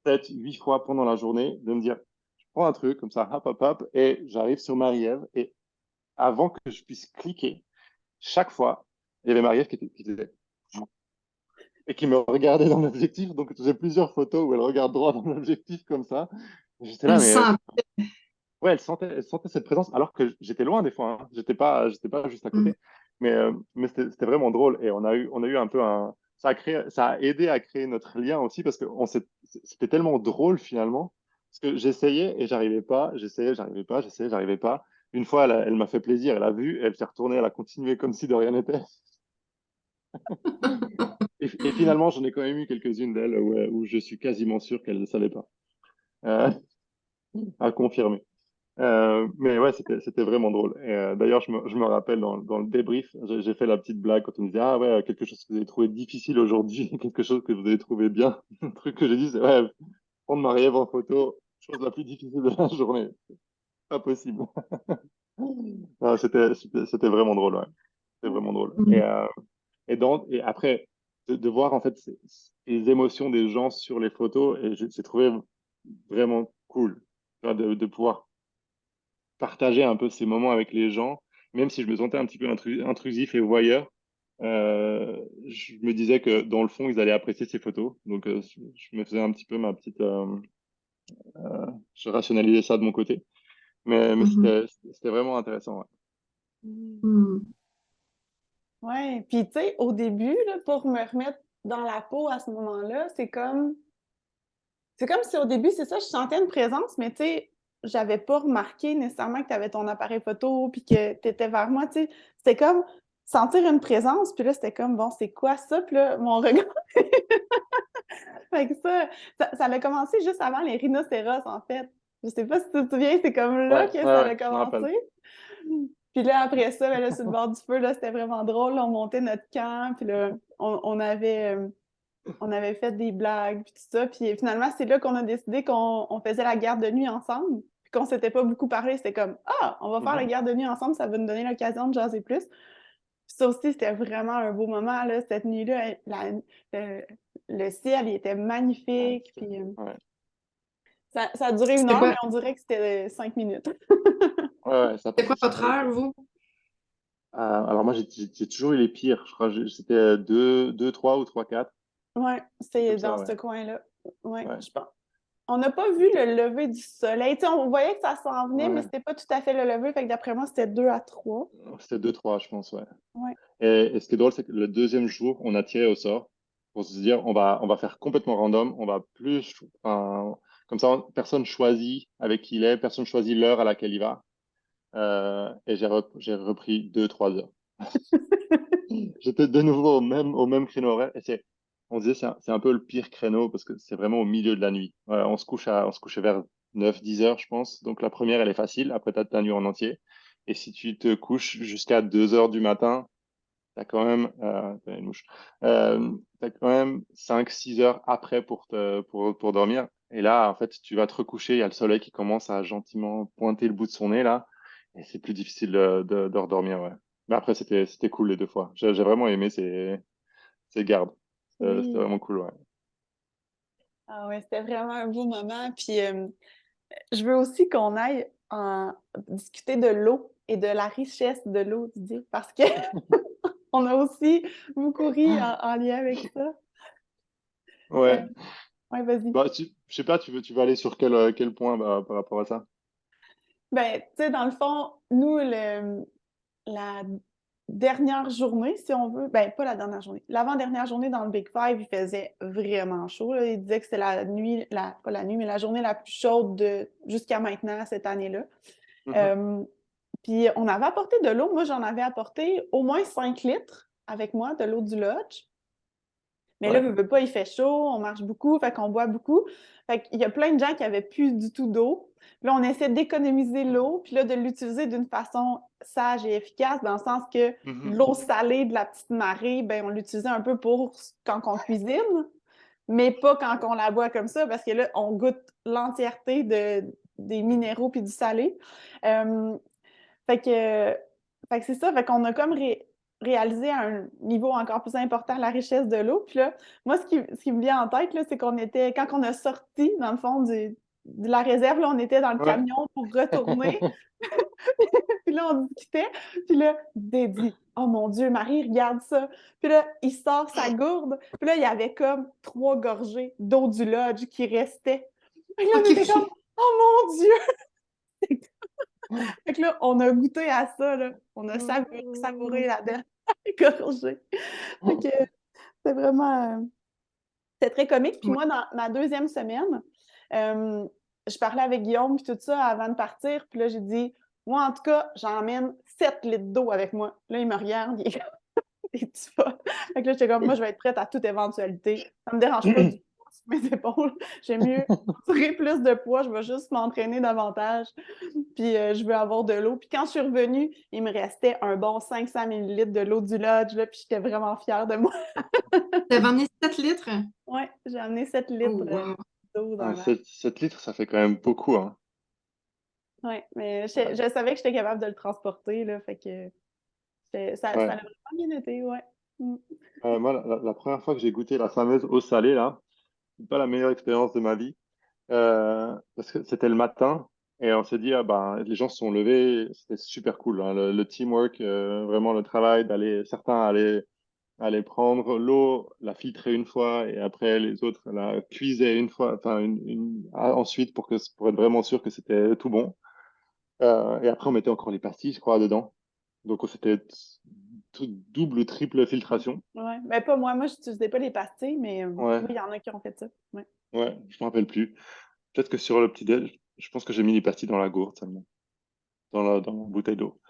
7, 8 fois pendant la journée de me dire, je prends un truc comme ça, hop, hop, hop, et j'arrive sur Marie-Ève. Et avant que je puisse cliquer, chaque fois, il y avait Marie-Ève qui était et qui me regardait dans l'objectif. Donc, j'ai plusieurs photos où elle regarde droit dans l'objectif comme ça. J'étais là, Elle mais sent. ouais, elle sentait cette présence alors que j'étais loin des fois. Hein. J'étais pas juste à Mm. côté. Mais c'était vraiment drôle et on a eu un peu un. Ça a aidé à créer notre lien aussi parce que c'était tellement drôle finalement. Parce que j'essayais et j'arrivais pas, j'essayais, j'arrivais pas, j'essayais, j'arrivais pas. Une fois, elle m'a fait plaisir, elle a vu, elle s'est retournée, elle a continué comme si de rien n'était. Et finalement, j'en ai quand même eu quelques-unes d'elles où je suis quasiment sûr qu'elle ne savait pas. Euh, à confirmer. Mais ouais, c'était vraiment drôle. Et d'ailleurs, je me rappelle dans le débrief, j'ai fait la petite blague quand on me disait, ah ouais, quelque chose que vous avez trouvé difficile aujourd'hui, quelque chose que vous avez trouvé bien. Le truc que j'ai dit, c'est, ouais, prendre Marie-Ève en photo, chose la plus difficile de la journée. Pas possible. Non, c'était vraiment drôle, ouais. C'était vraiment drôle. Mm. Et après, de voir en fait ces émotions des gens sur les photos, et j'ai trouvé vraiment cool. Tu vois, de pouvoir partager un peu ces moments avec les gens, même si je me sentais un petit peu intrusif et voyeur. Je me disais que dans le fond, ils allaient apprécier ces photos. Donc, je me faisais un petit peu ma petite. Je rationalisais ça de mon côté. Mais Mhm. c'était vraiment intéressant. Ouais. Mm. Ouais, puis tu sais, au début, là, pour me remettre dans la peau à ce moment-là, c'est comme si au début, c'est ça, je sentais une présence, mais tu sais, j'avais pas remarqué nécessairement que tu avais ton appareil photo puis que tu étais vers moi, tu sais. C'était comme sentir une présence, puis là, c'était comme, bon, c'est quoi ça? Puis là, mon regard. Fait que ça a commencé juste avant les rhinocéros, en fait. Je sais pas si tu te souviens, c'est comme là Ouais, que ouais, ça ouais, a je me rappelle. commencé. Puis là, après ça, ben là, sur le bord du feu, là, c'était vraiment drôle. Là, on montait notre camp, puis là, on avait fait des blagues, puis tout ça. Puis finalement, c'est là qu'on a décidé qu'on faisait la garde de nuit ensemble, puis qu'on s'était pas beaucoup parlé. C'était comme, ah, on va faire la Mhm. garde de nuit ensemble, ça va nous donner l'occasion de jaser plus. Puis ça aussi, c'était vraiment un beau moment, là, cette nuit-là. Le, le ciel, il était Ouais, magnifique, c'était puis cool. Ouais. ça a duré 1 heure, mais quoi, on dirait que c'était 5 minutes. Ouais, ça c'était passait quoi votre super vite. heure, vous? Alors moi, j'ai toujours eu les pires. Je crois que c'était 3 ou 3 4 Ouais, comme c'est ça, dans ouais. ce coin-là. Ouais, Ouais, je pense. On n'a pas vu le lever du soleil. Tu sais, on voyait que ça s'en venait, mais ouais. c'était pas tout à fait le lever. Fait que d'après moi, c'était 2 à 3. C'était 2 3 je pense, ouais. Ouais. Et ce qui est drôle, c'est que le deuxième jour, on a tiré au sort pour se dire, on va faire complètement random, on va plus, enfin, comme ça, personne choisit avec qui il est, personne choisit l'heure à laquelle il va. Et j'ai repris 2 3 heures. J'étais de nouveau au même créneau horaire. Et on disait, c'est un peu le pire créneau parce que c'est vraiment au milieu de la nuit. Voilà, on se couchait vers 9 10 heures, je pense. Donc la première, elle est facile. Après, tu as ta nuit en entier. Et si tu te couches jusqu'à 2 heures du matin, t'as quand même, t'as une mouche. T'as quand même 5 6 heures après pour dormir. Et là, en fait, tu vas te recoucher, il y a le soleil qui commence à gentiment pointer le bout de son nez, là. Et c'est plus difficile de redormir, ouais. Mais après, c'était cool les 2 fois. J'ai vraiment aimé ces gardes. C'était Oui. vraiment cool, ouais. Ah ouais, c'était vraiment un beau moment. Puis je veux aussi qu'on aille discuter de l'eau et de la richesse de l'eau, Didier, parce que on a aussi beaucoup ri en lien avec ça. Ouais. Ouais, vas-y. Bah, je sais pas, tu veux aller sur quel point bah, par rapport à ça? Ben, tu sais, dans le fond, nous, la dernière journée, si on veut, ben pas la dernière journée, l'avant-dernière journée dans le Big Five, il faisait vraiment chaud, là. Il disait que c'était la nuit, pas la nuit, mais la journée la plus chaude jusqu'à maintenant, cette année-là. Mhm. Euh, Puis on avait apporté de l'eau. Moi, j'en avais apporté au moins 5 litres avec moi, de l'eau du lodge. Mais là, Ouais. veux pas, il fait chaud, on marche beaucoup, fait qu'on boit beaucoup. Fait qu'il y a plein de gens qui avaient plus du tout d'eau. Là, on essaie d'économiser l'eau, puis là, de l'utiliser d'une façon sage et efficace, dans le sens que Mhm. l'eau salée de la petite marée, ben, on l'utilisait un peu pour quand on cuisine, mais pas quand on la boit comme ça, parce que là, on goûte l'entièreté des minéraux puis du salé. Euh, fait que, fait que c'est ça, fait qu'on a comme réalisé à un niveau encore plus important la richesse de l'eau. Puis là, moi, ce qui me vient en tête, là, c'est qu'on était, quand on a sorti, dans le fond, de la réserve, là, on était dans le Ouais. camion pour retourner. Puis là, on discutait. Puis là, dit, oh mon Dieu, Marie, regarde ça. Puis là, il sort sa gourde. Puis là, il y avait comme 3 gorgées d'eau du lodge qui restaient. Puis là, on Ok, était comme, ok. oh mon Dieu! Fait que là, on a goûté à ça, là. On a savouré la dernière gorgée. Fait que c'était vraiment... c'était très comique. Puis Ouais. moi, dans ma deuxième semaine, euh, je parlais avec Guillaume puis tout ça avant de partir. Puis là, j'ai dit, moi, en tout cas, j'emmène 7 litres d'eau avec moi. Là, il me regarde, il est comme, es-tu folle? Fait que là, j'étais comme, moi, je vais être prête à toute éventualité. Ça me dérange pas du tout sur mes épaules. J'aime mieux tirer plus de poids, je vais juste m'entraîner davantage. Puis je veux avoir de l'eau. Puis quand je suis revenue, il me restait un bon 500 millilitres de l'eau du lodge, là, puis j'étais vraiment fière de moi. T'avais emmené 7 litres? Ouais, j'ai amené 7 Oh, litres wow. d'eau dans Ah, la... 7 litres, ça fait quand même beaucoup, hein. Ouais, mais Ouais. je savais que j'étais capable de le transporter, là, fait que ça Ouais. a vraiment bien été, ouais. Mm. Moi, la première fois que j'ai goûté la fameuse eau salée, là, c'est pas la meilleure expérience de ma vie. Parce que c'était le matin et on s'est dit, ah ben, les gens se sont levés, c'était super cool, hein, le teamwork, vraiment le travail certains allaient prendre l'eau, la filtrer une fois et après les autres la cuisaient une fois, enfin ensuite pour être vraiment sûr que c'était tout bon. Et après on mettait encore les pastilles, je crois, dedans. Donc c'était double, triple filtration. Ouais, mais pas moi. Moi, je n'utilisais pas les pastilles, mais Ouais, oui, il y en a qui ont fait ça. Ouais. ouais, je me rappelle plus. Peut-être que sur le petit-déj, je pense que j'ai mis les pastilles dans la gourde seulement, dans la bouteille d'eau.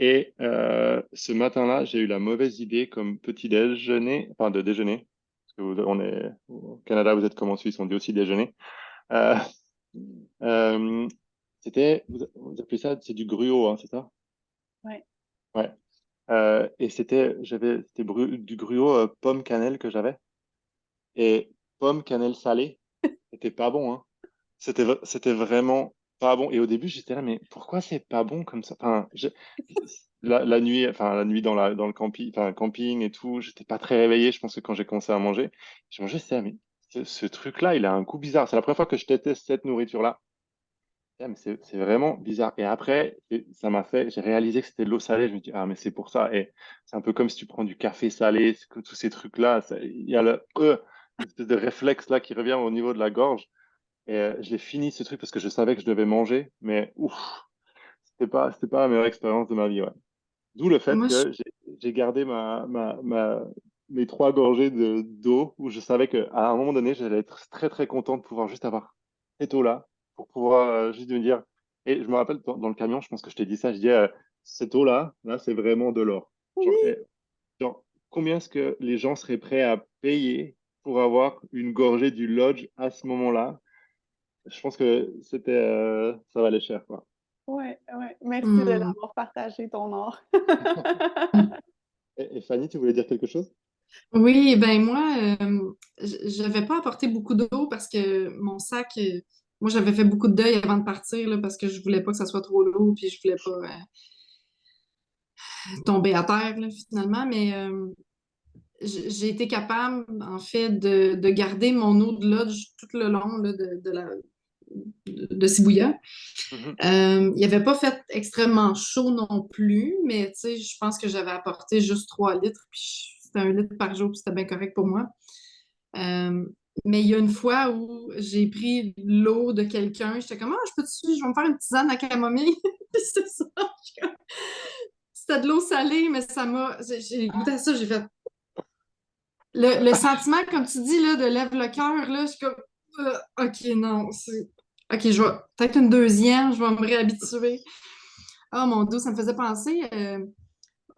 Et ce matin-là, j'ai eu la mauvaise idée comme petit déjeuner, enfin de déjeuner, parce que on est au Canada, vous êtes comme en Suisse, on dit aussi déjeuner. Euh, euh, vous appelez ça, c'est du gruau, hein, c'est ça? Ouais. Ouais. Et c'était du gruau pomme cannelle que j'avais. Et pomme cannelle salée, c'était pas bon, hein. C'était vraiment pas bon. Et au début, j'étais là, mais pourquoi c'est pas bon comme ça? La nuit, la nuit dans le camping, camping et tout, j'étais pas très réveillé. Je pense que quand j'ai commencé à manger, j'ai mangé, c'est, mais ce truc-là, il a un goût bizarre. C'est la première fois que je teste cette nourriture-là. Mais c'est vraiment bizarre. Et après, j'ai réalisé que c'était de l'eau salée. Je me dis, ah, mais c'est pour ça. Et c'est un peu comme si tu prends du café salé, c'est que tous ces trucs-là. Il y a une espèce de réflexe là qui revient au niveau de la gorge. Et je l'ai fini ce truc parce que je savais que je devais manger. Mais ouf, c'était pas la meilleure expérience de ma vie. Ouais. D'où le fait Moi, je que j'ai gardé mes 3 gorgées d'eau où je savais qu'à un moment donné, j'allais être très très content de pouvoir juste avoir cette eau-là pour pouvoir juste me dire. Et je me rappelle dans le camion, je pense que je t'ai dit ça, je dis cette eau-là, là, c'est vraiment de l'or. Genre, Oui! genre, combien est-ce que les gens seraient prêts à payer pour avoir une gorgée du Lodge à ce moment-là? Je pense que ça valait cher, quoi. Ouais, ouais. Merci de hmm. l'avoir partagé ton art. Et Fanny, tu voulais dire quelque chose? Oui, ben moi, j'avais pas apporté beaucoup d'eau parce que mon sac, moi j'avais fait beaucoup de deuil avant de partir là, parce que je voulais pas que ça soit trop lourd puis je voulais pas tomber à terre là, finalement. Mais j'ai été capable, en fait, de garder mon eau de lodge tout le long là, de Shibuya. Mhm. Il avait pas fait extrêmement chaud non plus, mais tu sais, je pense que j'avais apporté juste 3 litres, puis c'était 1 litre par jour, puis c'était bien correct pour moi. Euh, mais il y a une fois où j'ai pris l'eau de quelqu'un, j'étais comme, ah, je vais me faire une tisane à camomille. Puis c'est ça. C'était de l'eau salée, mais j'ai goûté à ça, j'ai fait, le sentiment, comme tu dis, là, de lève le cœur, là, je suis comme, OK, non, OK, je vais, peut-être une deuxième, je vais me réhabituer. Ah, mon Dieu, ça me faisait penser,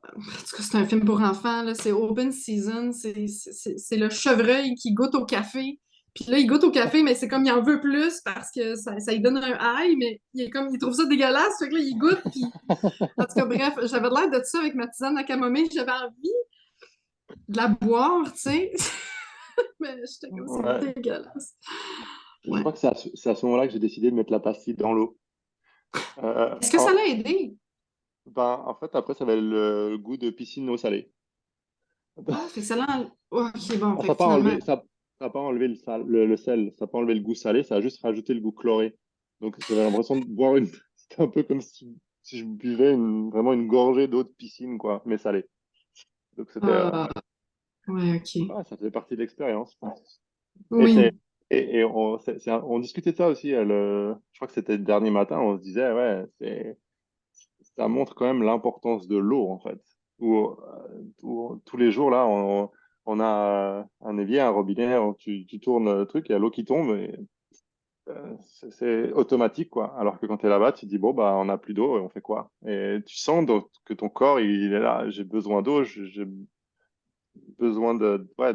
en tout cas, c'est un film pour enfants, là, c'est Open Season, c'est le chevreuil qui goûte au café. Puis là, il goûte au café, mais c'est comme il en veut plus parce que ça lui donne un high, mais il trouve ça dégueulasse. Fait que là, il goûte. Puis... En tout cas, bref, j'avais l'air de ça avec ma tisane à camomille. J'avais envie de la boire, tu sais. Mais j'étais comme, c'est Ouais. dégueulasse. Je Ouais. crois que c'est à ce moment-là que j'ai décidé de mettre la pastille dans l'eau. Euh, Est-ce que ça en, l'a aidé? en fait, après, ça avait le goût de piscine eau salée. Ah, fait que ça l'a... Ok, bon, Ça fait n'a que pas finalement... enlevé, ça a pas enlevé le sel, ça n'a pas enlevé le goût salé, ça a juste rajouté le goût chloré. Donc, j'avais l'impression de boire une. C'était un peu comme si je buvais vraiment une gorgée d'eau de piscine, quoi, mais salée. Donc, Ah, ouais, ok. ça faisait partie de l'expérience. Et c'est Oui. et on discutait de ça aussi. Je crois que c'était le dernier matin. On se disait, ouais, ça montre quand même l'importance de l'eau en fait. Tous les jours là, on a un évier, un robinet, tu tournes le truc, il y a l'eau qui tombe et c'est automatique quoi. Alors que quand tu es là-bas, tu te dis bon bah on n'a plus d'eau et on fait quoi? Et tu sens donc que ton corps il est là, j'ai besoin d'eau, j'ai besoin ouais,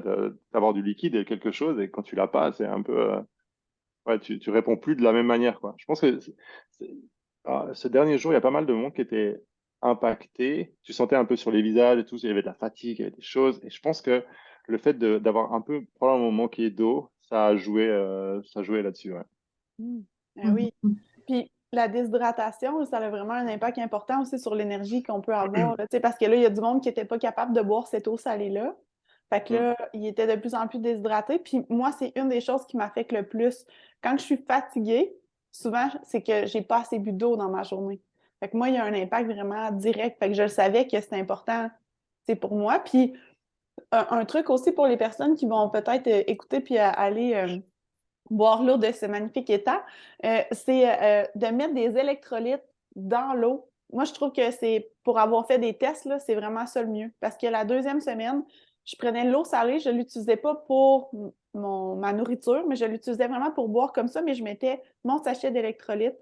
d'avoir du liquide et quelque chose et quand tu l'as pas, c'est un peu ouais, tu réponds plus de la même manière, quoi. Je pense que ce dernier jour, il y a pas mal de monde qui était impacté. Tu sentais un peu sur les visages et tout, il y avait de la fatigue, il y avait des choses. Et je pense que le fait d'avoir un peu probablement manqué d'eau, ça a joué là-dessus, ouais. Mm. Ah oui. Mhm. Puis la déshydratation, ça a vraiment un impact important aussi sur l'énergie qu'on peut avoir. Tu sais, parce que là, il y a du monde qui n'était pas capable de boire cette eau salée-là. Fait que Mm. là, il était de plus en plus déshydraté. Puis moi, c'est une des choses qui m'affecte le plus. Quand je suis fatiguée, souvent, c'est que j'ai pas assez bu d'eau dans ma journée. Fait que moi, il y a un impact vraiment direct. Fait que je le savais que c'était important, c'est pour moi. Puis un truc aussi pour les personnes qui vont peut-être écouter puis aller boire l'eau de ce magnifique étang, c'est de mettre des électrolytes dans l'eau. Moi, je trouve que c'est, pour avoir fait des tests, là, c'est vraiment ça le mieux. Parce que la deuxième semaine, je prenais l'eau salée, je ne l'utilisais pas pour ma nourriture, mais je l'utilisais vraiment pour boire comme ça, mais je mettais mon sachet d'électrolytes.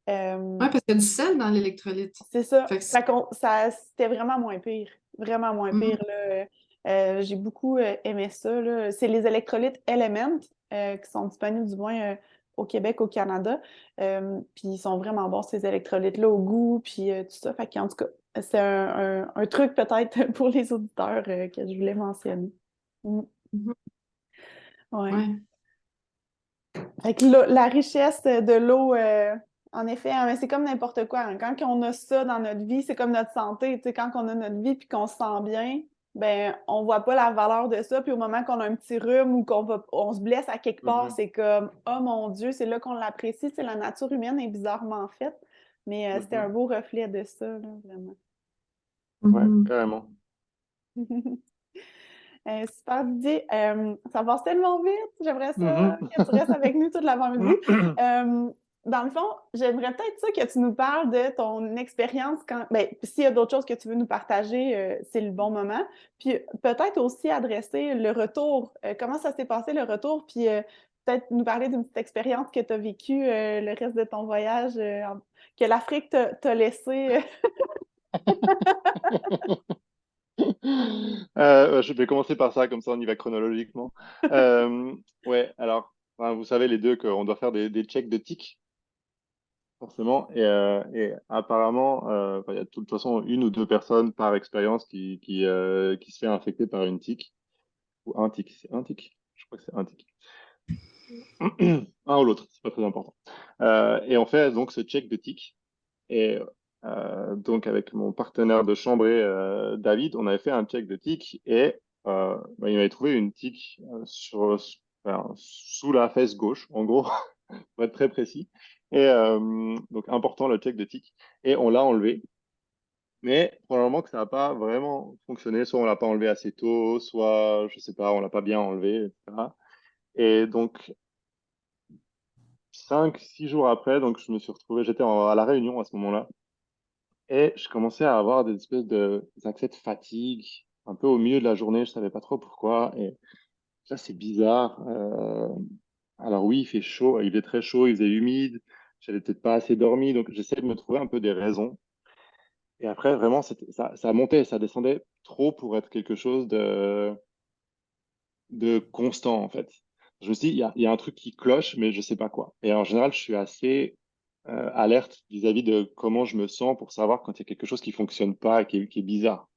Ouais, parce qu'il y a du sel dans l'électrolyte. C'est ça. Fait que C'était vraiment moins pire. Vraiment moins pire, Mhm. là. J'ai beaucoup aimé ça, là. C'est les électrolytes Element qui sont disponibles du moins au Québec, au Canada. Puis ils sont vraiment bons, ces électrolytes-là, au goût, puis tout ça. Fait qu'en tout cas, c'est un truc peut-être pour les auditeurs que je voulais mentionner. Mhm. Ouais. Ouais. Fait que la richesse de l'eau, en effet, hein, mais c'est comme n'importe quoi, hein. Quand on a ça dans notre vie, c'est comme notre santé. Tu sais, quand on a notre vie puis qu'on se sent bien, ben on voit pas la valeur de ça. Puis au moment qu'on a un petit rhume ou on se blesse à quelque part, Mhm. c'est comme oh mon Dieu, c'est là qu'on l'apprécie. C'est la nature humaine est bizarrement faite, mais c'était un Mhm. beau reflet de ça, là, vraiment. Ouais, Mhm. carrément. Super Didier. Ça passe tellement vite. J'aimerais ça Mhm. que tu restes avec nous toute l'avant-midi. Dans le fond, j'aimerais peut-être ça que tu nous parles de ton expérience quand. Ben, s'il y a d'autres choses que tu veux nous partager, c'est le bon moment. Puis peut-être aussi adresser le retour. Comment ça s'est passé le retour? Puis peut-être nous parler d'une petite expérience que tu as vécue le reste de ton voyage, que l'Afrique t'a laissé. Je vais commencer par ça, comme ça on y va chronologiquement. Ouais, alors, enfin, vous savez les deux qu'on doit faire des checks de tics, forcément, et apparemment, enfin, il y a de toute façon une ou deux personnes par expérience qui se fait infecter par une tique, ou un tic, c'est un tic? Je crois que c'est un tic. Un ou l'autre, c'est pas très important. Et on fait donc ce check de tics. Et donc, avec mon partenaire de chambrée, David, on avait fait un check de tic et bah, il m'avait trouvé une tic enfin, sous la fesse gauche, en gros, pour être très précis. Et donc, important le check de tic. Et on l'a enlevé. Mais probablement que ça n'a pas vraiment fonctionné. Soit on l'a pas enlevé assez tôt, soit, je sais pas, on l'a pas bien enlevé, etc. Et donc, 5, 6 jours après, donc je me suis retrouvé, à La Réunion à ce moment-là. Et je commençais à avoir des espèces des accès de fatigue, un peu au milieu de la journée, je savais pas trop pourquoi. Et ça, c'est bizarre. Alors oui, il fait chaud, il fait très chaud, il faisait humide, j'avais peut-être pas assez dormi, donc j'essayais de me trouver un peu des raisons. Et après, vraiment, ça montait, ça descendait trop pour être quelque chose de constant, en fait. Je me suis dit, il y a un truc qui cloche, mais je sais pas quoi. Et en général, je suis assez alerte vis-à-vis de comment je me sens pour savoir quand il y a quelque chose qui fonctionne pas et qui est bizarre.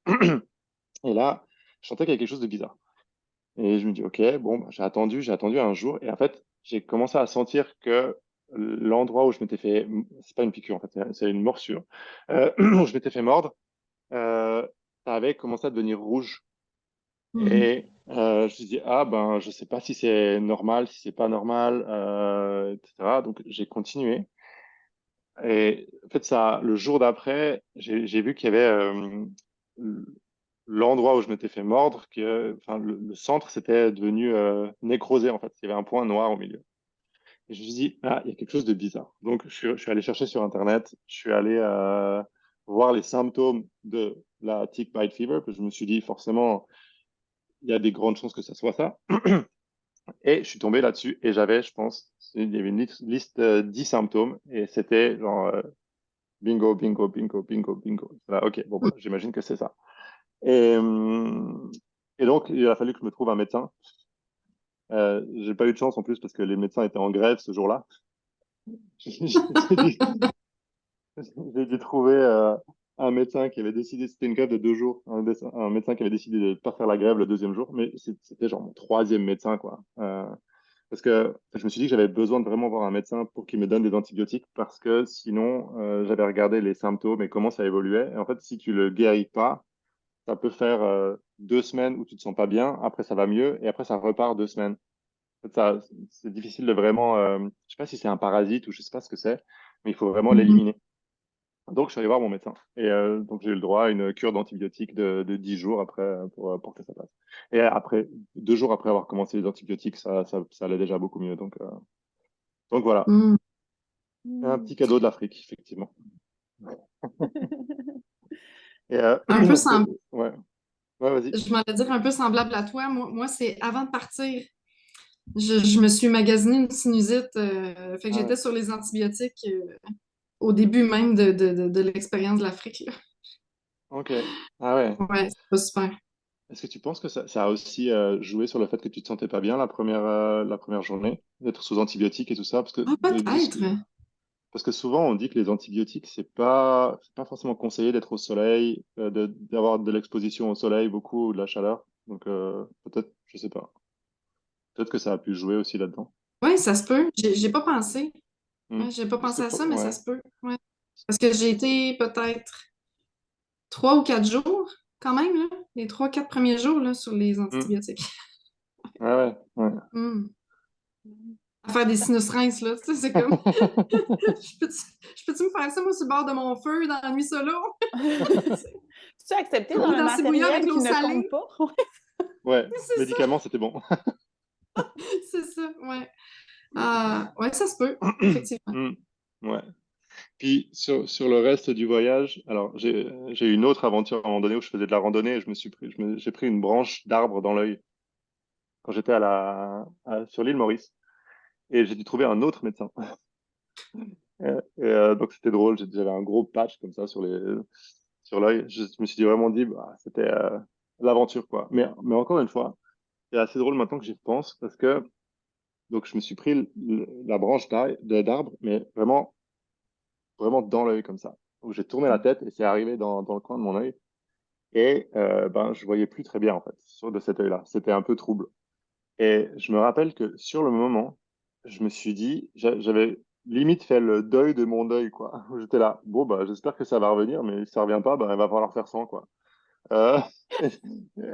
Et là, je sentais qu'il y avait quelque chose de bizarre. Et je me dis, OK, bon, bah, j'ai attendu un jour. Et en fait, j'ai commencé à sentir que l'endroit où je m'étais fait, c'est pas une piqûre, en fait, c'est une morsure, où je m'étais fait mordre, ça avait commencé à devenir rouge. Mhm. Et je me suis dit, ah ben, je sais pas si c'est normal, si c'est pas normal, etc. Donc, j'ai continué. Et en fait, ça, le jour d'après, j'ai vu qu'il y avait l'endroit où je m'étais fait mordre, enfin, le centre s'était devenu nécrosé, en fait. Il y avait un point noir au milieu. Et je me suis dit, ah, il y a quelque chose de bizarre. Donc, je suis allé chercher sur Internet, je suis allé voir les symptômes de la tick bite fever, parce que je me suis dit, forcément, il y a des grandes chances que ça soit ça. Et je suis tombé là-dessus et j'avais, je pense, il y avait une liste 10 symptômes et c'était genre bingo, bingo, bingo, bingo, bingo. Voilà, ok, bon, bah, j'imagine que c'est ça. Et, donc, il a fallu que je me trouve un médecin. J'ai pas eu de chance en plus parce que les médecins étaient en grève ce jour-là. J'ai dû, j'ai dû trouver un médecin qui avait décidé, c'était une grève de 2 jours, un médecin qui avait décidé de ne pas faire la grève le deuxième jour, mais c'était genre mon troisième médecin, quoi. Parce que je me suis dit que j'avais besoin de vraiment voir un médecin pour qu'il me donne des antibiotiques parce que sinon, j'avais regardé les symptômes et comment ça évoluait. Et en fait, si tu le guéris pas, ça peut faire 2 semaines où tu te sens pas bien, après ça va mieux et après ça repart 2 semaines. En fait, c'est difficile de vraiment, je sais pas si c'est un parasite ou je sais pas ce que c'est, mais il faut vraiment Mhm. l'éliminer. Donc, je suis allé voir mon médecin. Et donc, j'ai eu le droit à une cure d'antibiotiques de 10 jours après pour que ça passe. Et après, 2 jours après avoir commencé les antibiotiques, ça allait déjà beaucoup mieux. Donc voilà, Mhm. un Hmm. petit cadeau de l'Afrique, effectivement. Et Un peu semblable, ouais, ouais, vas-y. je m'allais dire un peu semblable à toi. Moi, c'est avant de partir, je me suis magasiné une sinusite, fait que Ah j'étais ouais, sur les antibiotiques au début même de l'expérience de l'Afrique, là. ok. Ah ouais. Ouais, c'est pas super. Est-ce que tu penses que ça a aussi joué sur le fait que tu te sentais pas bien la première journée, d'être sous antibiotiques et tout ça? Ah, peut-être. Parce que souvent, on dit que les antibiotiques, c'est pas forcément conseillé d'être au soleil, d'avoir de l'exposition au soleil beaucoup ou de la chaleur. Donc, peut-être, je sais pas. Peut-être que ça a pu jouer aussi là-dedans. Oui, ça se peut. J'ai pas pensé. Hmm. Ouais, j'ai pas Parce que, pensé à ça, mais ça ouais. se peut. Ouais. Parce que j'ai été peut-être 3 ou 4 jours, quand même, là, les 3, 4 premiers jours là, sur les Hmm. antibiotiques. Ouais, ouais, ouais. Hmm. À faire des sinus-rinces, là, tu sais, c'est comme, je peux-tu me faire ça, moi, sur le bord de mon feu, dans la nuit solo? Tu as accepté dans Ou le dans ces bouillons avec matériel qui l'eau ne compte salée? pas? Ouais, C'est ça, médicaments, c'était bon. c'est ça, ouais. Ouais, ça se peut, effectivement. Hmm. Ouais. Puis sur le reste du voyage, alors j'ai eu une autre aventure à un moment donné où je faisais de la randonnée et j'ai pris une branche d'arbre dans l'œil quand j'étais sur l'île Maurice et j'ai dû trouver un autre médecin. Donc c'était drôle, j'avais un gros patch comme ça sur l'œil. Je me suis vraiment dit bah, c'était l'aventure quoi. Mais encore une fois, c'est assez drôle maintenant que j'y repense parce que donc je me suis pris la branche d'arbre mais vraiment dans l'œil comme ça. Où j'ai tourné la tête et c'est arrivé dans le coin de mon œil. Et ben, je voyais plus très bien, en fait, de cet œil-là. C'était un peu trouble. Et je me rappelle que sur le moment, je me suis dit, j'avais limite fait le deuil de mon deuil, quoi. J'étais là, bon, bah, j'espère que ça va revenir, mais si ça revient pas, bah, il va falloir faire sans, quoi. Euh,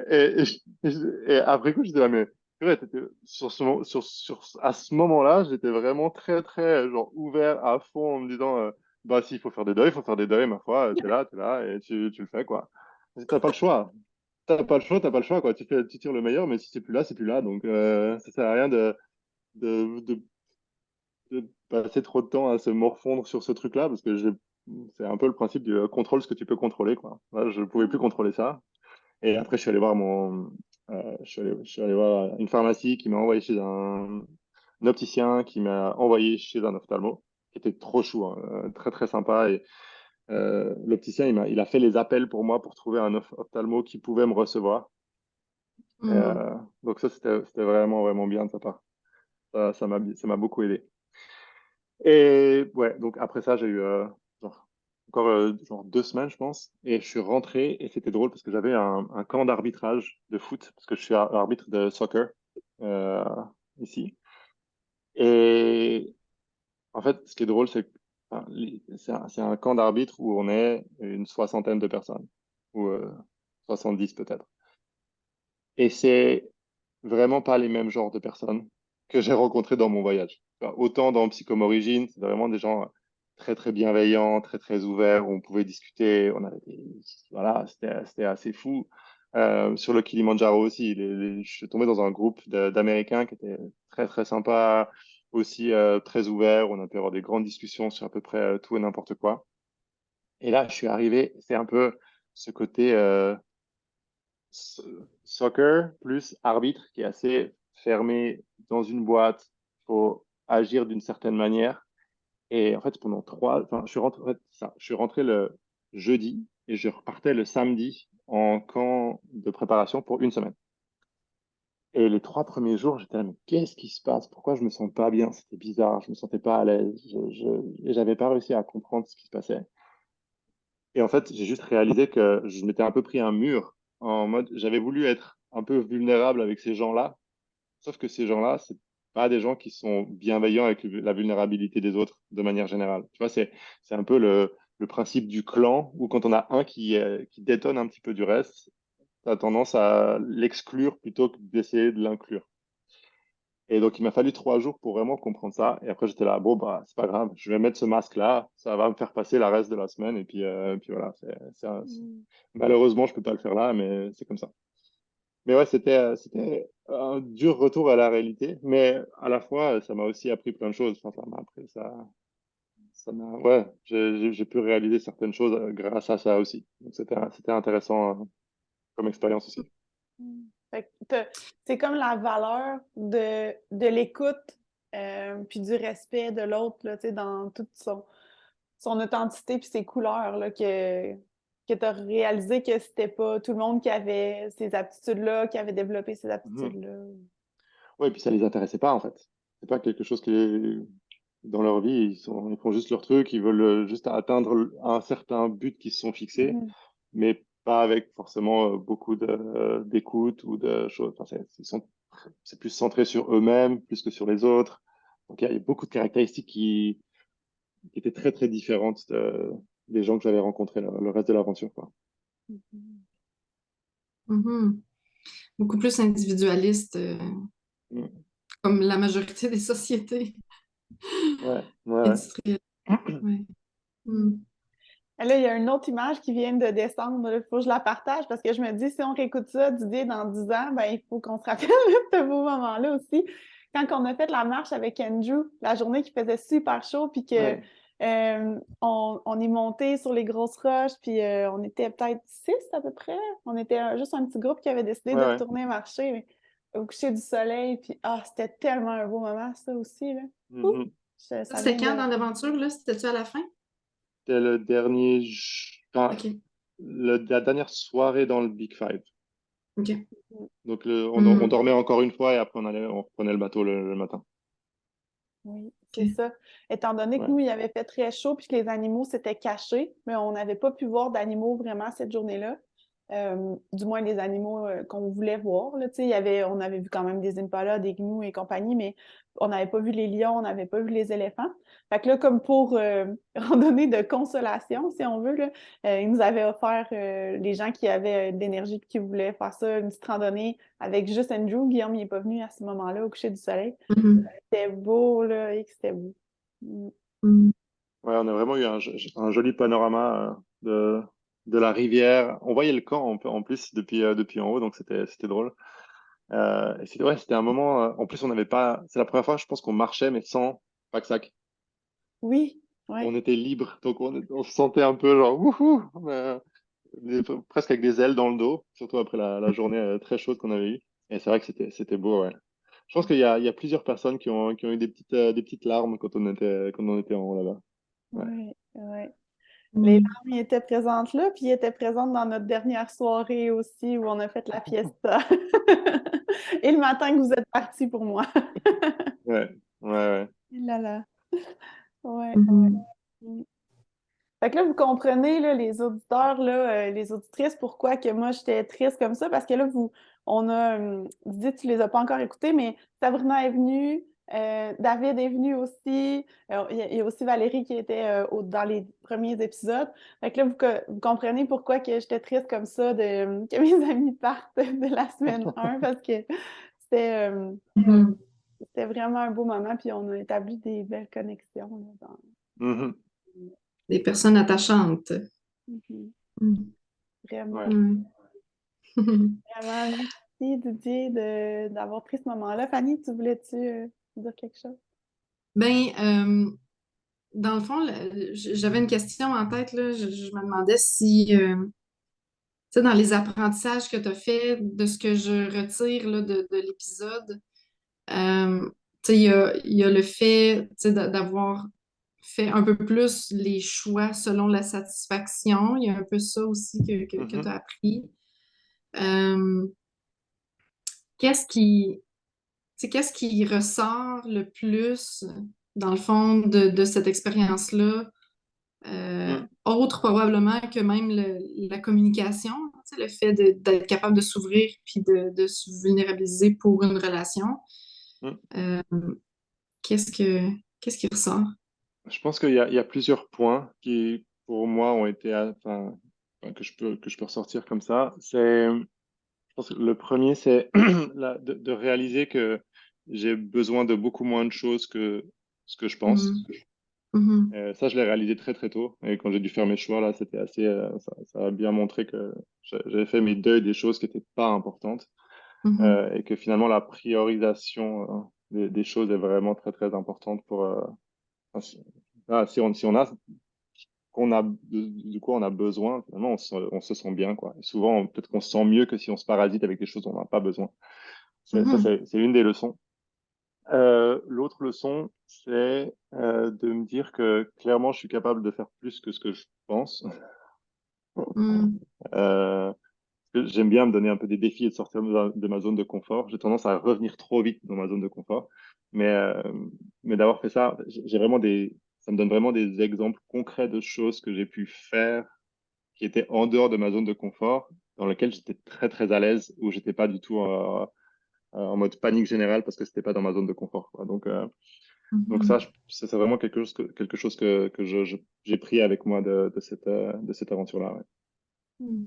et après coup, j'étais là, mais purée, à ce moment-là, j'étais vraiment très, très, genre, ouvert à fond en me disant, bah, s'il faut faire des deuils, il faut faire des deuils, ma foi, t'es là, et tu le fais, quoi. T'as pas le choix. T'as pas le choix, quoi. Tu tires le meilleur, mais si c'est plus là, c'est plus là. Donc, ça sert à rien de, de, de passer trop de temps à se morfondre sur ce truc-là, parce que c'est un peu le principe du contrôle ce que tu peux contrôler, quoi. Moi, je pouvais plus contrôler ça. Et après, je suis allé voir une pharmacie qui m'a envoyé chez un opticien, qui m'a envoyé chez un ophtalmo, qui était trop chou, hein, très très sympa. Et l'opticien, il a fait les appels pour moi pour trouver un ophtalmo qui pouvait me recevoir. Et, Hmm. donc ça, c'était vraiment, vraiment bien de sa part. Ça m'a beaucoup aidé. Et ouais, donc après ça, j'ai eu encore genre 2 semaines, je pense. Et je suis rentré et c'était drôle parce que j'avais un camp d'arbitrage de foot, parce que je suis arbitre de soccer euh, ici. Et en fait, ce qui est drôle, c'est que enfin, c'est un camp d'arbitre où on est une soixantaine de personnes, ou 70 peut-être. Et c'est vraiment pas les mêmes genres de personnes que j'ai rencontrés dans mon voyage. Enfin, autant dans Psychom Origins, c'est vraiment des gens très très bienveillants, très très ouverts, où on pouvait discuter, voilà, c'était assez fou. Sur le Kilimandjaro aussi, je suis tombé dans un groupe d'Américains qui étaient très très sympas, aussi très ouverts, on a pu avoir des grandes discussions sur à peu près tout et n'importe quoi. Et là, je suis arrivé, c'est un peu ce côté soccer plus arbitre qui est assez fermé dans une boîte. Il faut agir d'une certaine manière. Et en fait, enfin, je suis rentré le jeudi et je repartais le samedi en camp de préparation pour une semaine. Et les 3 premiers jours, j'étais là, mais qu'est-ce qui se passe? Pourquoi je me sens pas bien? C'était bizarre, je me sentais pas à l'aise, et j'avais pas réussi à comprendre ce qui se passait. Et en fait, j'ai juste réalisé que je m'étais un peu pris un mur en mode, j'avais voulu être un peu vulnérable avec ces gens-là, sauf que ces gens-là, c'est pas des gens qui sont bienveillants avec la vulnérabilité des autres de manière générale. Tu vois, c'est un peu le principe du clan où quand on a un qui détonne un petit peu du reste, tu as tendance à l'exclure plutôt que d'essayer de l'inclure. Et donc, il m'a fallu 3 jours pour vraiment comprendre ça. Et après, j'étais là, bon, bah, c'est pas grave, je vais mettre ce masque-là, ça va me faire passer la reste de la semaine. Et puis voilà, malheureusement, je peux pas le faire là, mais c'est comme ça. Mais ouais, c'était un dur retour à la réalité, mais à la fois, ça m'a aussi appris plein de choses. Enfin, ça m'a appris, ouais, j'ai pu réaliser certaines choses grâce à ça aussi. Donc, c'était intéressant comme expérience aussi. Fait que c'est comme la valeur de l'écoute puis du respect de l'autre, là, tu sais, dans toute son authenticité puis ses couleurs, là, que que tu as réalisé que c'était pas tout le monde qui avait ces aptitudes-là, qui avait développé ces Mhm. aptitudes-là? Ouais, et puis ça les intéressait pas, en fait. C'est pas quelque chose qui est dans leur vie, ils font juste leur truc, ils veulent juste atteindre un certain but qu'ils se sont fixés, Mhm. mais pas avec forcément beaucoup d'écoute ou de choses. Enfin, c'est plus centré sur eux-mêmes, plus que sur les autres. Donc il y a beaucoup de caractéristiques qui étaient très très différentes des gens que j'avais rencontrés le reste de l'aventure, quoi. Mhm. Mhm. Beaucoup plus individualiste, Mm. comme la majorité des sociétés Ouais, ouais, industrielles. ouais. Ouais. Mm. Et là, il y a une autre image qui vient de descendre. Il faut que je la partage parce que je me dis, si on réécoute ça Didier dans 10 ans, ben, il faut qu'on se rappelle de ce beau moment-là aussi. Quand on a fait la marche avec Andrew, la journée qui faisait super chaud, puis que Ouais, on est monté sur les grosses roches, puis on était peut-être 6 à peu près. On était juste un petit groupe qui avait décidé de ouais, ouais. retourner marcher au coucher du soleil. Puis c'était tellement un beau moment, ça aussi, là. Ouh! Mhm. Ça, Ça c'était vient quand de... dans l'aventure, là? C'était-tu à la fin? C'était le dernier, enfin, OK. la dernière soirée dans le Big Five. OK. Donc, on Mm. dormait encore une fois et après, on reprenait le bateau le matin. Oui, c'est OK. ça. Étant donné que Ouais. nous, il avait fait très chaud puis que les animaux s'étaient cachés, mais on n'avait pas pu voir d'animaux vraiment cette journée-là. Du moins les animaux qu'on voulait voir. Là, tu sais, on avait vu quand même des impalas, des gnous et compagnie, mais on n'avait pas vu les lions, on n'avait pas vu les éléphants. Fait que là, comme pour randonnée de consolation, si on veut, là, ils nous avaient offert, les gens qui avaient de l'énergie et qui voulaient faire ça, une petite randonnée avec juste Andrew. Guillaume, il n'est pas venu à ce moment-là au coucher du soleil. Mhm. C'était beau, là, et que c'était beau. Mm. Mm. Ouais, on a vraiment eu un joli panorama de la rivière. On voyait le camp en plus depuis en haut, donc c'était drôle. Et c'était un moment. En plus, on n'avait pas. C'est la première fois, je pense, qu'on marchait, mais sans pack-sac. Oui, ouais, On était libre, donc on se sentait un peu genre wouhou, presque avec des ailes dans le dos, surtout après la journée très chaude qu'on avait eue. Et c'est vrai que c'était beau, ouais. Je pense qu'il y a plusieurs personnes qui ont eu des petites larmes quand on était en haut là-bas. Ouais. ouais, ouais. Les Mm. larmes, ils étaient présentes là, puis ils étaient présentes dans notre dernière soirée aussi, où on a fait la fiesta. Et le matin que vous êtes partis pour moi. Ouais, ouais, ouais. Là, là. Ouais. Mhm. Mm. Fait que là, vous comprenez, là, les auditeurs, là, les auditrices, pourquoi que moi, j'étais triste comme ça, parce que là, on a, Didier, tu les as pas encore écoutés, mais Sabrina est venue, David est venu aussi, il y a aussi Valérie qui était dans les premiers épisodes. Fait que là, vous comprenez pourquoi que j'étais triste comme ça que mes amis partent de la semaine 1, parce que c'était euh, Mhm. c'était vraiment un beau moment, puis on a établi des belles connexions là, Mhm. Des personnes attachantes. Mhm. Mm. Ouais. Vraiment. Mm. Vraiment, merci Didier d'avoir pris ce moment-là. Fanny, tu voulais-tu dire quelque chose? Ben, dans le fond, j'avais une question en tête, là. Je me demandais si, tu sais, dans les apprentissages que tu as fait, de ce que je retire là, de l'épisode, tu sais, il y a le fait, tu sais, d'avoir fait un peu plus les choix selon la satisfaction. Il y a un peu ça aussi que tu Mhm. as appris. Euh, qu'est-ce qui, tu sais, qu'est-ce qui ressort le plus, dans le fond, de cette expérience-là? Mm. Autre probablement que même la communication, tu sais, le fait d'être capable de s'ouvrir puis de se vulnérabiliser pour une relation. Mm. Euh, qu'est-ce que qu'est-ce qui ressort? Je pense qu'il y a plusieurs points qui, pour moi, ont été, enfin, que je peux ressortir comme ça. Je pense que le premier, c'est de réaliser que j'ai besoin de beaucoup moins de choses que ce que je pense. Mhm. Mhm. Ça, je l'ai réalisé très très tôt. Et quand j'ai dû faire mes choix, là, c'était ça a bien montré que j'avais fait mes deuils des choses qui n'étaient pas importantes. Mhm. Et que finalement, la priorisation des choses est vraiment très très importante pour. Enfin, si on a de quoi on a besoin, finalement, on se sent bien, quoi. Et souvent, peut-être qu'on se sent mieux que si on se parasite avec des choses dont on n'a pas besoin. Mhm. C'est une des leçons. L'autre leçon, c'est de me dire que clairement, je suis capable de faire plus que ce que je pense. Mm. Euh, J'aime bien me donner un peu des défis et de sortir de ma zone de confort. J'ai tendance à revenir trop vite dans ma zone de confort. Mais, euh, mais d'avoir fait ça, j'ai vraiment ça me donne vraiment des exemples concrets de choses que j'ai pu faire qui étaient en dehors de ma zone de confort, dans lesquelles j'étais très, très à l'aise, où j'étais pas du tout en mode panique générale parce que c'était pas dans ma zone de confort, quoi. Donc ça, Mhm. c'est vraiment quelque chose que j'ai pris avec moi de cette aventure-là. Ouais. Mm.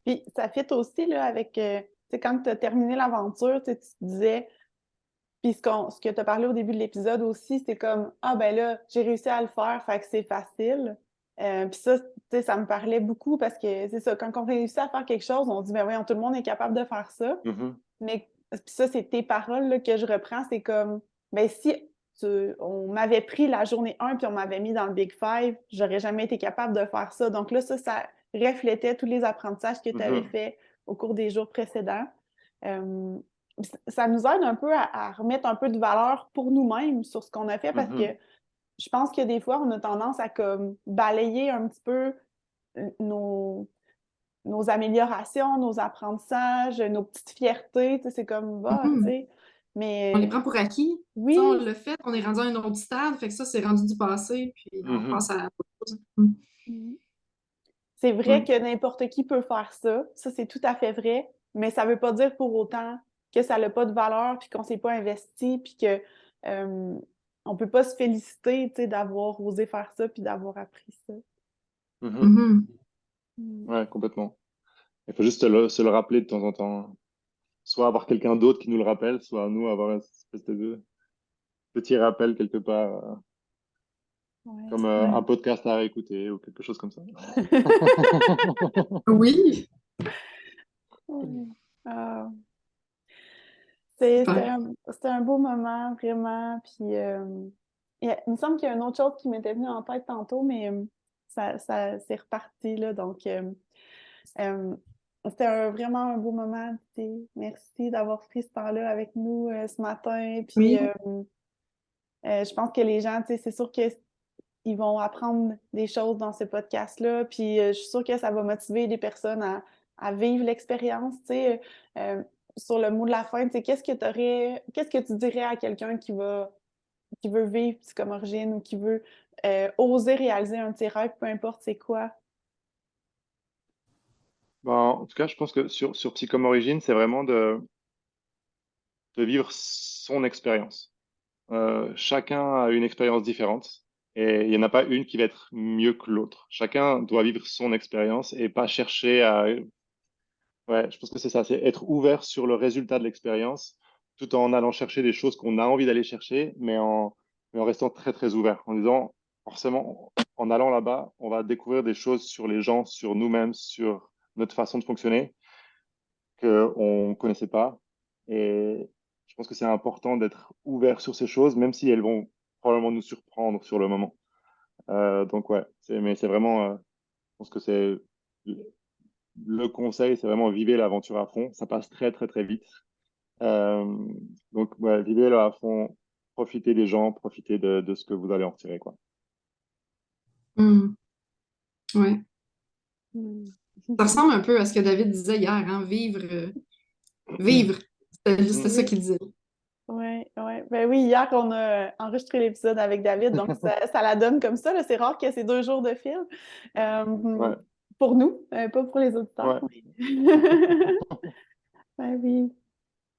Puis ça fit aussi là, avec, tu sais, quand tu as terminé l'aventure, tu sais, tu te disais, puis ce que tu as parlé au début de l'épisode aussi, c'est comme, ah ben là, j'ai réussi à le faire, fait que c'est facile. Puis ça, tu sais, ça me parlait beaucoup parce que c'est ça, quand on réussit à faire quelque chose, on dit, ben voyons, tout le monde est capable de faire ça. Mhm, Mais puis ça, c'est tes paroles là, que je reprends, c'est comme, ben si on m'avait pris la journée 1 puis on m'avait mis dans le Big Five, j'aurais jamais été capable de faire ça. Donc là, ça reflétait tous les apprentissages que tu avais mhm, faits au cours des jours précédents. Euh, Ça nous aide un peu à remettre un peu de valeur pour nous-mêmes sur ce qu'on a fait parce que mhm, je pense que des fois, on a tendance à comme balayer un petit peu nos, nos améliorations, nos apprentissages, nos petites fiertés. Tu sais, c'est comme, bah, tu Mhm. sais. On les Mais prend pour acquis. Tu sais, on oui, l'a fait, on est rendu à un autre stade, fait que ça, c'est rendu du passé, puis on mhm, passe à autre chose. Mm. c'est vrai Ouais. que n'importe qui peut faire ça. Ça, c'est tout à fait vrai. Mais ça ne veut pas dire pour autant que ça n'a pas de valeur, puis qu'on ne s'est pas investi, puis que on ne peut pas se féliciter, tu sais, d'avoir osé faire ça, puis d'avoir appris ça. mhm. Mhm. Mm. Ouais, complètement. Il faut juste se le rappeler de temps en temps. Soit avoir quelqu'un d'autre qui nous le rappelle, soit nous avoir une espèce de petit rappel quelque part, Ouais. comme Ouais. un podcast à réécouter ou quelque chose comme ça. Oui, Ouais. Ah. super. C'était un beau moment, vraiment. Puis, il me semble qu'il y a une autre chose qui m'était venue en tête tantôt, mais ça c'est reparti, là. Donc, euh, c'était vraiment un beau moment. Tu sais. Merci d'avoir pris ce temps-là avec nous ce matin. Puis, Oui. je pense que les gens, tu sais, c'est sûr qu'ils vont apprendre des choses dans ce podcast-là. Puis, je suis sûre que ça va motiver des personnes à vivre l'expérience, tu sais. Sur le mot de la fin, tu sais, qu'est-ce que tu dirais à quelqu'un qui veut vivre Psychomorigine ou qui veut oser réaliser un de ses rêves, peu importe c'est quoi? Ben, en tout cas, je pense que sur Psychom Origin, c'est vraiment de vivre son expérience. Chacun a une expérience différente et il n'y en a pas une qui va être mieux que l'autre. Chacun doit vivre son expérience et pas chercher à... Ouais, je pense que c'est ça, c'est être ouvert sur le résultat de l'expérience tout en allant chercher des choses qu'on a envie d'aller chercher, mais en restant très, très ouvert, en disant, forcément, en allant là-bas, on va découvrir des choses sur les gens, sur nous-mêmes, sur notre façon de fonctionner qu'on ne connaissait pas. Et je pense que c'est important d'être ouvert sur ces choses, même si elles vont probablement nous surprendre sur le moment. Donc ouais, mais c'est vraiment, je pense que c'est le conseil, c'est vraiment vivre l'aventure à fond. Ça passe très très très vite. Euh, donc ouais, vivez-le à fond, profitez des gens, profitez de ce que vous allez en retirer, quoi. Mm. Ouais. Hmm. Ça ressemble un peu à ce que David disait hier, hein, vivre, vivre. C'était ça Oui, qu'il disait. oui, oui. Ben oui, hier, on a enregistré l'épisode avec David, donc ça la donne comme ça, là. C'est rare qu'il y ait ces 2 jours de film. Euh, Ouais, pour nous, pas pour les auditeurs. ouais. Ben oui.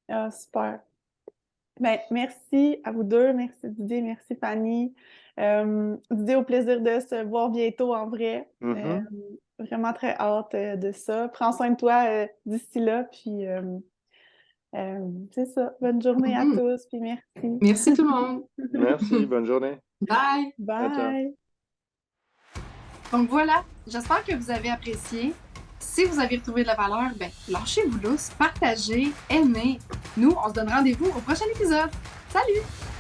Ah, super. Ben, merci à vous deux. Merci Didier, merci Fanny. Didier, au plaisir de se voir bientôt en vrai. Mhm. Vraiment très hâte de ça. Prends soin de toi d'ici là, puis c'est ça. Bonne journée à Mhm. tous, puis merci. Merci tout le monde. Merci, bonne journée. Bye. Ciao, ciao. Bye! Donc voilà, j'espère que vous avez apprécié. Si vous avez retrouvé de la valeur, ben lâchez-vous lousse, partagez, aimez. Nous, on se donne rendez-vous au prochain épisode. Salut!